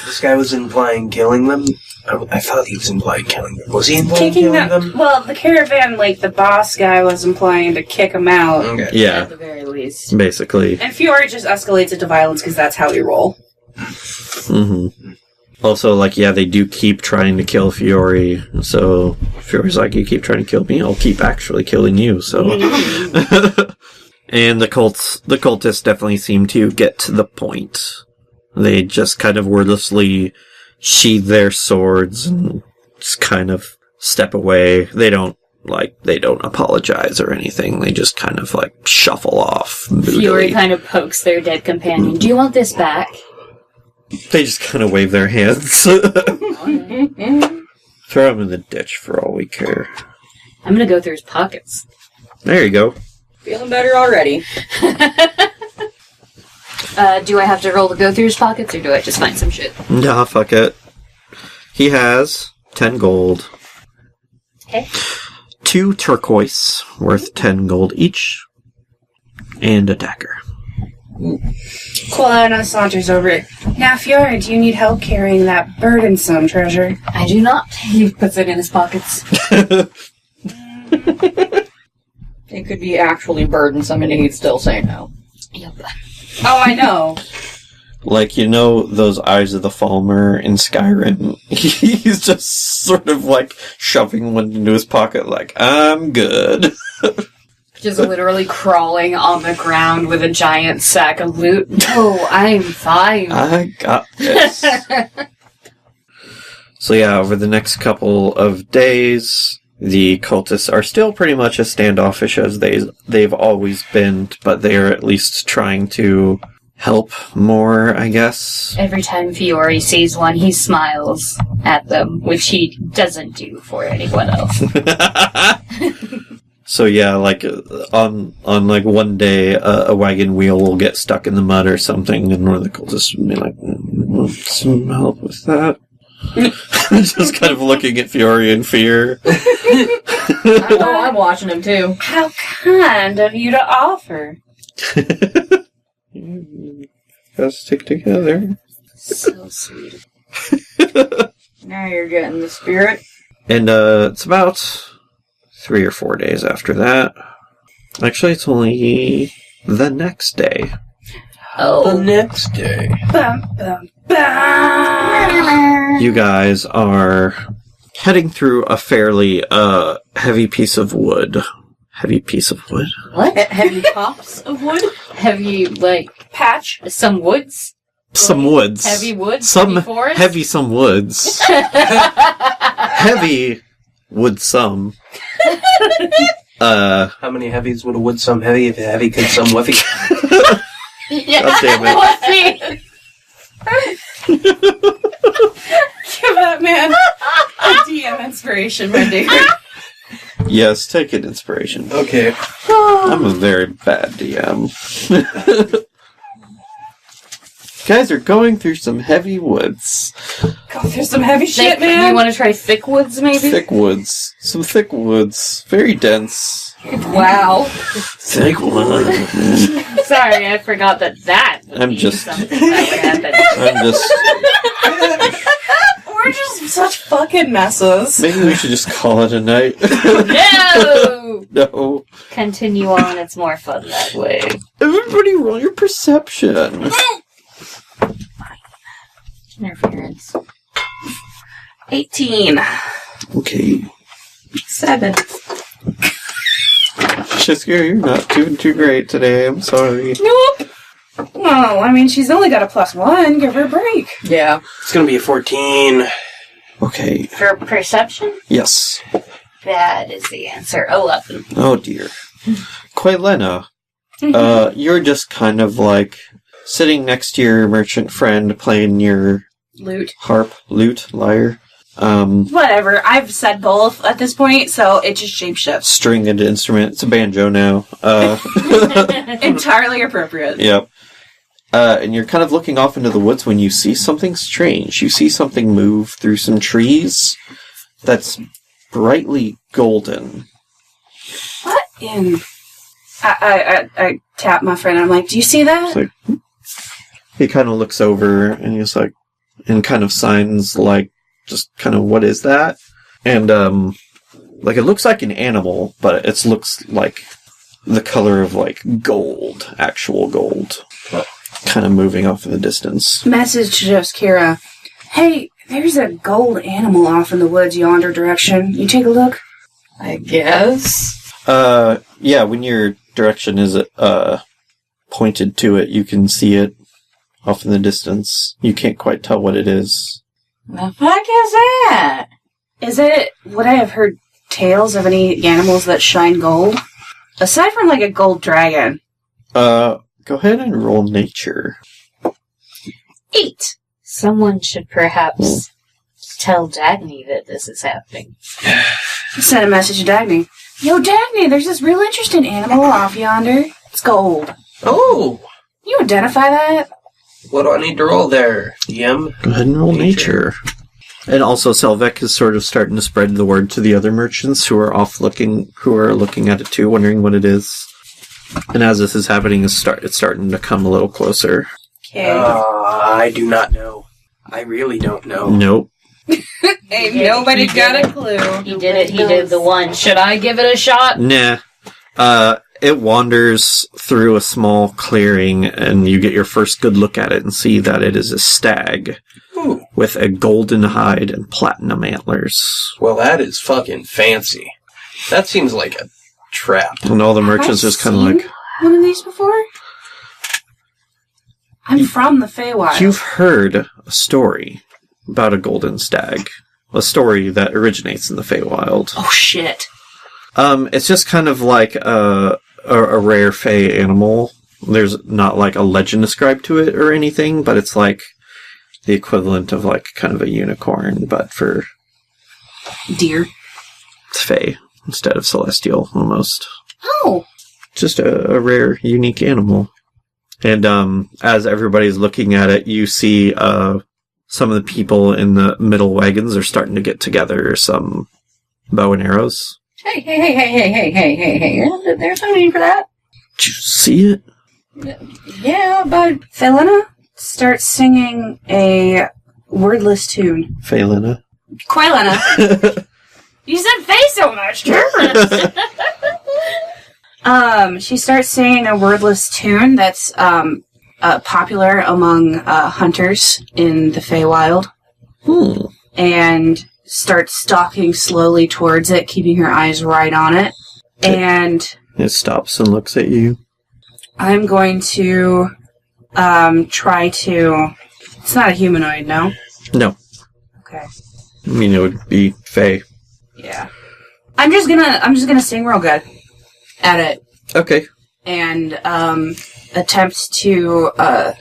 This guy was implying killing them? I thought he was implying killing them. Was he implying Kicking killing them? Well, the caravan, the boss guy was implying to kick him out. Okay. Yeah, At the very least. basically. And Fiore just escalates it to violence because that's how we roll. Mm-hmm. Also, they do keep trying to kill Fiore, so Fiore's like, you keep trying to kill me, I'll keep actually killing you, so... And the cultists definitely seem to get to the point. They just kind of wordlessly sheathe their swords and just kind of step away. They don't they don't apologize or anything. They just kind of, shuffle off moodily. Fiore kind of pokes their dead companion. Do you want this back? They just kind of wave their hands. Throw him in the ditch for all we care. I'm gonna go through his pockets. There you go. Feeling better already. Do I have to roll to go through his pockets, or do I just find some shit? Nah, fuck it. He has 10 gold. Okay. 2 turquoise, worth 10 gold each. And a dagger. Quilana saunters over it. Now, Fiora, do you need help carrying that burdensome treasure? I do not. He puts it in his pockets. It could be actually burdensome and he'd still say no. Yep. Oh, I know. Those eyes of the Falmer in Skyrim? He's just sort of shoving one into his pocket I'm good. Just literally crawling on the ground with a giant sack of loot. No, I'm fine. I got this. So yeah, over the next couple of days, the cultists are still pretty much as standoffish as they've always been, but they are at least trying to help more, I guess. Every time Fiore sees one, he smiles at them, which he doesn't do for anyone else. So yeah, on one day, a wagon wheel will get stuck in the mud or something, and one of the cultists will be want some help with that? Just kind of looking at Fiore in fear. I'm watching him too. How kind of you to offer. Gotta stick together. So sweet. Now you're getting the spirit. And it's about 3 or 4 days after that. Actually, it's only the next day. The next day. Bum, bum, bum. You guys are heading through a fairly heavy piece of wood. Heavy piece of wood? What? Heavy pops of wood? Heavy, Patch. some woods? Some woods. Heavy woods? Some heavy forest? heavy some woods. Heavy wood some. How many heavies would a wood some heavy if a heavy could some wuffy? Yeah. God damn it. Wuffy. Give that man a DM inspiration, my dear. Yes, take an inspiration. Okay. I'm a very bad DM. Guys are going through some heavy woods. Go through some heavy shit, Do man. you want to try thick woods, maybe? Thick woods. Some thick woods. Very dense. Wow. Thick woods. Sorry, I forgot that I'm would be just- something that would happen. I'm just... We're just such fucking messes. Maybe we should just call it a night. No! No. Continue on, it's more fun that way. Everybody roll your perception. Interference. 18. Okay. 7. Shisker, you're not doing too great today. I'm sorry. Nope. Well, I mean, she's only got a +1. Give her a break. Yeah. It's gonna be a 14. Okay. For perception, Yes. that is the answer. 11. Oh dear. Quaylena, you're just kind of sitting next to your merchant friend playing your Loot. harp, lute, lyre, Whatever. I've said both at this point, so it just shapeshifts. stringed instrument. It's a banjo now. Entirely appropriate. Yep. And you're kind of looking off into the woods when you see something strange. You see something move through some trees that's brightly golden. What in... I tap my friend and I'm like, do you see that? It's he kind of looks over and he's and kind of signs just kind of, what is that? And it looks like an animal, but it looks like the color of gold, actual gold, kind of moving off in the distance. Message to just Kira. Hey, there's a gold animal off in the woods yonder direction. You take a look? I guess. Yeah, when your direction is pointed to it, you can see it off in the distance. You can't quite tell what it is. The fuck is that? Is it... Would I have heard tales of any animals that shine gold? Aside from, like, a gold dragon. Go ahead and roll nature. 8. Someone should perhaps tell Dagny that this is happening. Send a message to Dagny. Yo, Dagny, there's this real interesting animal off yonder. It's gold. Oh! You identify that? What do I need to roll there? DM? Go ahead and roll nature. And also, Selvek is sort of starting to spread the word to the other merchants who are looking at it too, wondering what it is. And as this is happening, it's starting to come a little closer. Okay. I do not know. I really don't know. Nope. Hey, nobody's got a clue. He did it. He did the one. Should I give it a shot? Nah. It wanders through a small clearing, and you get your first good look at it and see that it is a stag. Ooh. With a golden hide and platinum antlers. Well, that is fucking fancy. That seems like a trap. And all the merchants just kind of like... one of these before? I'm from the Feywild. You've heard a story about a golden stag. A story that originates in the Feywild. Oh, shit. It's just kind of like a rare Fey animal. There's not like a legend ascribed to it or anything, but it's like the equivalent of like kind of a unicorn, but for Deer. It's Fey instead of celestial, almost. Oh. Just a rare, unique animal. And as everybody's looking at it, you see some of the people in the middle wagons are starting to get together some bow and arrows. Hey. There's no need for that. Did you see it? Yeah, but... Felina starts singing a wordless tune. Phaelina. Quailina. You said Faye so much. She starts singing a wordless tune that's popular among hunters in the Feywild. And starts stalking slowly towards it, keeping her eyes right on it. And it stops and looks at you. I'm going to try to... It's not a humanoid, no? No. Okay. I mean, it would be Faye. Yeah. I'm just gonna sing real good at it. Okay. And attempt to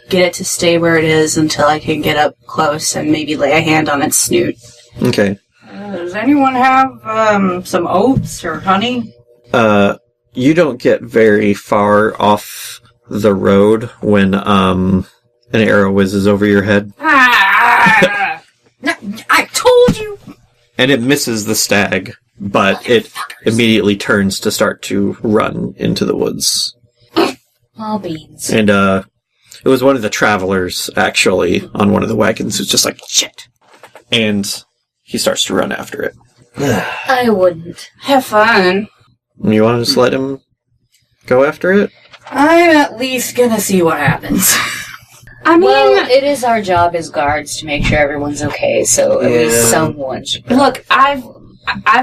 get it to stay where it is until I can get up close and maybe lay a hand on its snoot. Okay. Does anyone have some oats or honey? You don't get very far off the road when an arrow whizzes over your head. Ah! I told you! And it misses the stag, but it immediately turns to start to run into the woods. All beans. And it was one of the travelers, actually, on one of the wagons who's just like, shit! And he starts to run after it. I wouldn't. Have fun. You want to just let him go after it? I'm at least gonna see what happens. I mean, Well, it is our job as guards to make sure everyone's okay, so at least someone should go. look, I've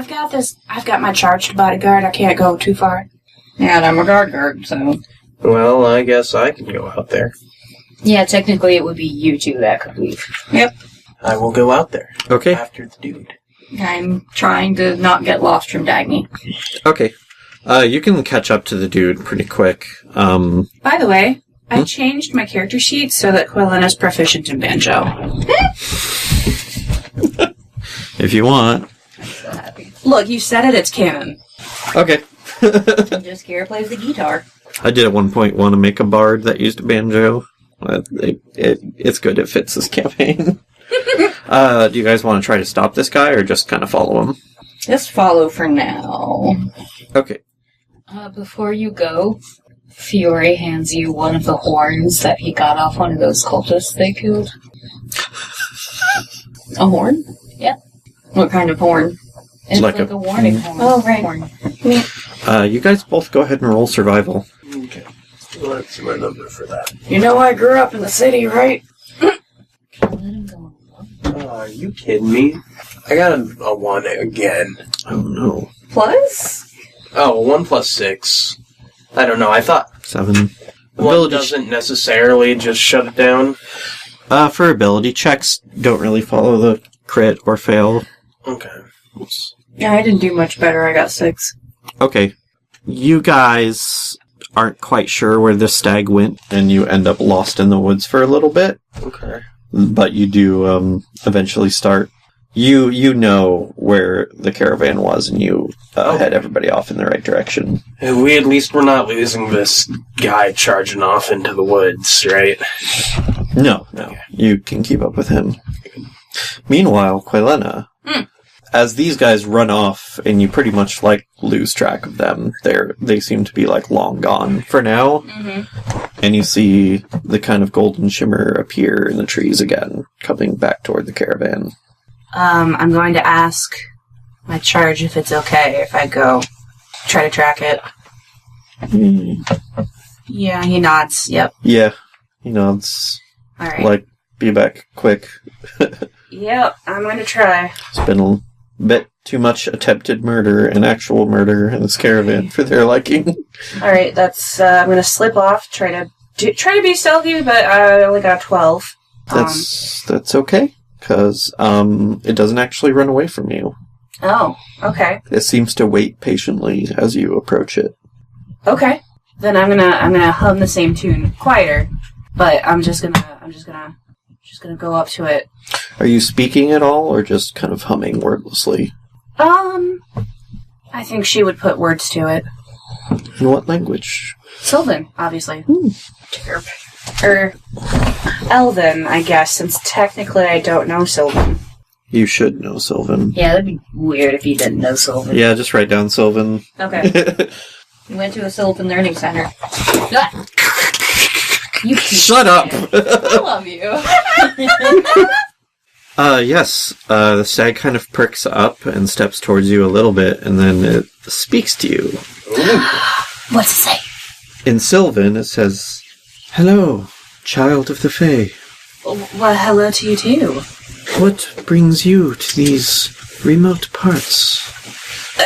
got this. I've got my charged bodyguard. I can't go too far. Yeah, and I'm a guard, so... Well, I guess I can go out there. Yeah, technically it would be you two that could leave. Yep. I will go out there. Okay. After the dude. I'm trying to not get lost from Dagny. Okay. You can catch up to the dude pretty quick. By the way, I changed my character sheet so that Quillina's proficient in banjo. If you want. I'm so happy. Look, you said it. It's canon. Okay. And just Kira plays the guitar. I did at one point want to make a bard that used a banjo. It's good. It fits this campaign. Do you guys want to try to stop this guy or just kind of follow him? Just follow for now. Okay. Before you go, Fiore hands you one of the horns that he got off one of those cultists they killed. A horn? Yeah. What kind of horn? It's Like like a- a warning horn. Oh, right. Horn. You guys both go ahead and roll survival. Okay. What's my number for that? You know I grew up in the city, right? Let him go. Are you kidding me? I got a 1 again. Oh no. Plus? Oh, 1 plus 6. I don't know. I thought 7. 1 doesn't necessarily just shut it down. For ability checks, don't really follow the crit or fail. Okay. Yeah, I didn't do much better. I got 6. Okay. You guys aren't quite sure where the stag went, and you end up lost in the woods for a little bit. Okay. But you do eventually start. You know where the caravan was, and you head everybody off in the right direction. We at least were not losing this guy charging off into the woods, right? No. You can keep up with him. Meanwhile, Quelena, as these guys run off, and you pretty much, lose track of them, they seem to be, long gone for now. Mm-hmm. And you see the kind of golden shimmer appear in the trees again, coming back toward the caravan. I'm going to ask my charge if it's okay if I go try to track it. Yeah, he nods. Yep. Yeah, he nods. All right. Be back quick. Yep, I'm going to try. It's been a bit too much attempted murder and actual murder in this caravan for their liking. All right, that's. I'm going to slip off. Try to be stealthy, but I only got 12. That's okay. Because it doesn't actually run away from you. Oh, okay. It seems to wait patiently as you approach it. Okay. Then I'm gonna hum the same tune, quieter, but I'm just gonna go up to it. Are you speaking at all, or just kind of humming wordlessly? I think she would put words to it. In what language? Sylvan, obviously. Or Elven, I guess, since technically I don't know Sylvan. You should know Sylvan. Yeah, that'd be weird if you didn't know Sylvan. Yeah, just write down Sylvan. Okay. We went to a Sylvan Learning Center. You Shut up! I love you. Yes. The stag kind of perks up and steps towards you a little bit, and then it speaks to you. What's it say? In Sylvan, it says, "Hello, child of the Fae. Well, hello to you too. What brings you to these remote parts?"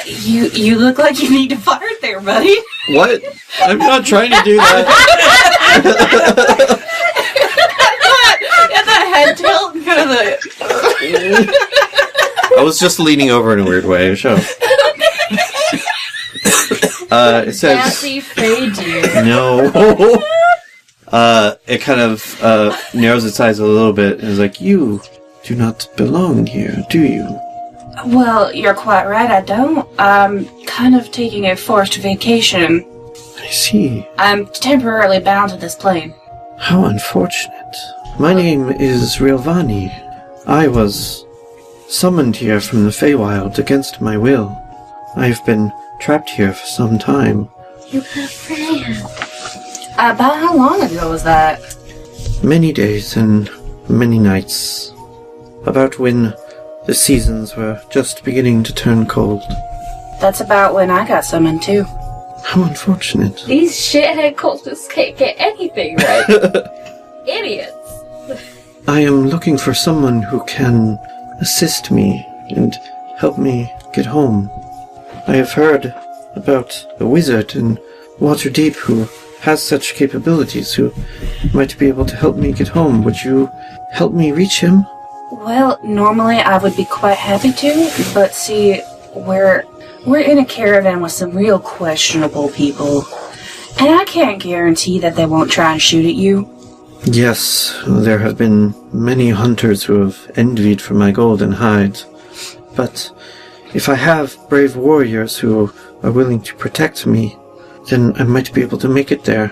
You look like you need to fart there, buddy. What? I'm not trying to do that. Get that head tilt and kind of the... I was just leaning over in a weird way. Show. It says... Sassy Fae deer. No. It kind of narrows its eyes a little bit and is like, "You do not belong here, do you?" Well, you're quite right, I don't. I'm kind of taking a forced vacation. I see. I'm temporarily bound to this plane. How unfortunate. My name is Rilvani. I was summoned here from the Feywild against my will. I've been trapped here for some time. You have Freya. About how long ago was that? Many days and many nights. About when the seasons were just beginning to turn cold. That's about when I got summoned, too. How unfortunate. These shithead cultists can't get anything right. Idiots. I am looking for someone who can assist me and help me get home. I have heard about a wizard in Waterdeep who has such capabilities, who might be able to help me get home. Would you help me reach him? Well, normally I would be quite happy to, but see, we're in a caravan with some real questionable people, and I can't guarantee that they won't try and shoot at you. Yes, there have been many hunters who have envied for my golden hide, but if I have brave warriors who are willing to protect me, then I might be able to make it there.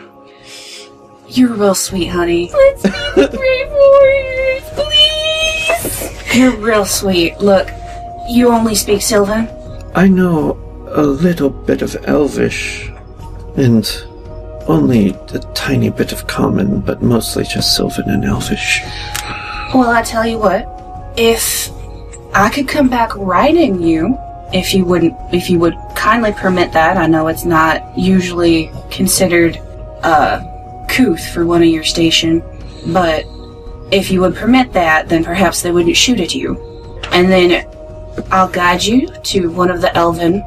You're real sweet, honey. Let's be the brave warriors, please. You're real sweet. Look, you only speak Sylvan? I know a little bit of Elvish, and only a tiny bit of Common, but mostly just Sylvan and Elvish. Well, I tell you what, if I could come back riding you, if you would kindly permit that. I know it's not usually considered couth for one of your station, but if you would permit that, then perhaps they wouldn't shoot at you. And then I'll guide you to one of the elven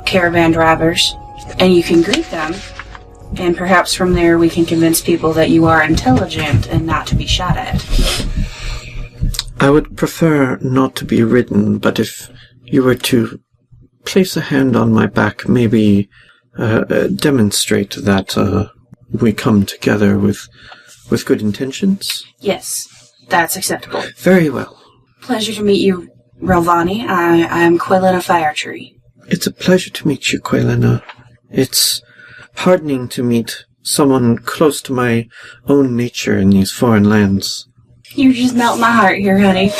caravan drivers, and you can greet them, and perhaps from there we can convince people that you are intelligent and not to be shot at. I would prefer not to be ridden, but if you were to place a hand on my back, maybe demonstrate that we come together with good intentions? Yes, that's acceptable. Very well. Pleasure to meet you, Relvani. I am Quillina Firetree. It's a pleasure to meet you, Quillina. It's heartening to meet someone close to my own nature in these foreign lands. You just melt my heart here, honey.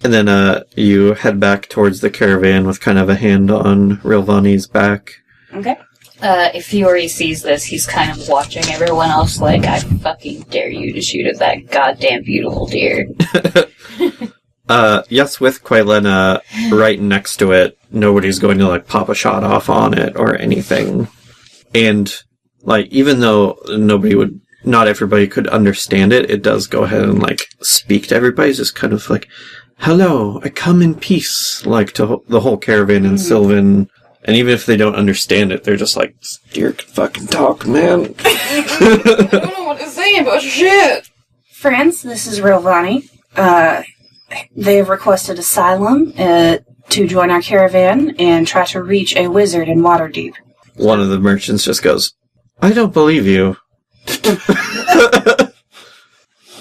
And then you head back towards the caravan with kind of a hand on Rilvani's back. Okay. If Fiore sees this, he's kind of watching everyone else like, I fucking dare you to shoot at that goddamn beautiful deer. Yes, with Quaylena right next to it, nobody's going to, like, pop a shot off on it or anything. And, like, even though not everybody could understand it, it does go ahead and, like, speak to everybody. It's just kind of like, hello, I come in peace, like, to the whole caravan in Sylvan. And even if they don't understand it, they're just like, deer can fucking talk, man. I don't know what to say about shit. Friends, this is Rilvani. They have requested asylum to join our caravan and try to reach a wizard in Waterdeep. One of the merchants just goes, I don't believe you.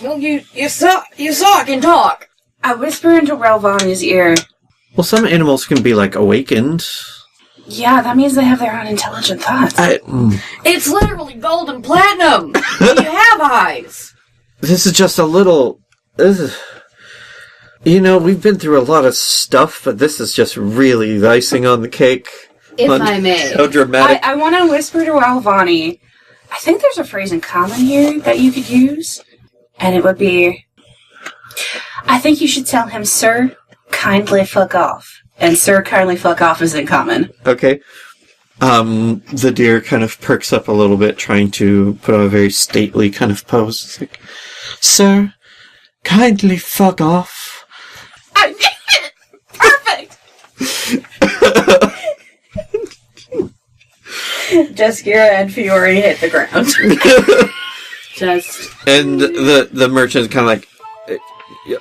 Well, you suck and talk. I whisper into Relvani's ear. Well, some animals can be, like, awakened. Yeah, that means they have their own intelligent thoughts. It's literally gold and platinum. You have eyes. This is just a little... You know, we've been through a lot of stuff, but this is just really the icing on the cake. If I may. How dramatic. I want to whisper to Relvani. I think there's a phrase in common here that you could use. And it would be... I think you should tell him, sir, kindly fuck off. And sir, kindly fuck off is in common. Okay. The deer kind of perks up a little bit, trying to put on a very stately kind of pose. It's like, sir, kindly fuck off. Perfect! Jaskira and Fiore hit the ground. And the merchant kind of like, yeah.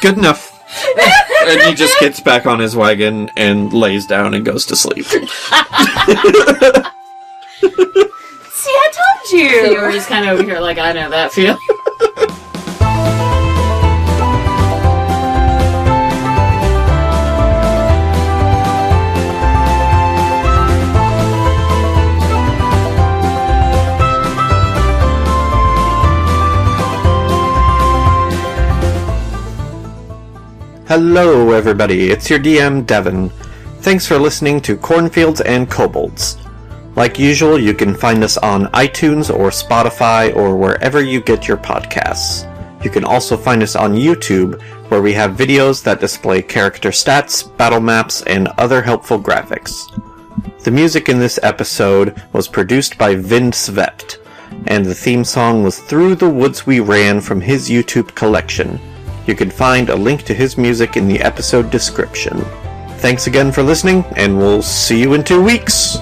Good enough. And he just gets back on his wagon and lays down and goes to sleep. See, I told you! Fiore's kind of over here like, I know that feel. Hello, everybody. It's your DM, Devin. Thanks for listening to Cornfields and Kobolds. Like usual, you can find us on iTunes or Spotify or wherever you get your podcasts. You can also find us on YouTube, where we have videos that display character stats, battle maps, and other helpful graphics. The music in this episode was produced by Vind Svept, and the theme song was Through the Woods We Ran from his YouTube collection. You can find a link to his music in the episode description. Thanks again for listening, and we'll see you in 2 weeks!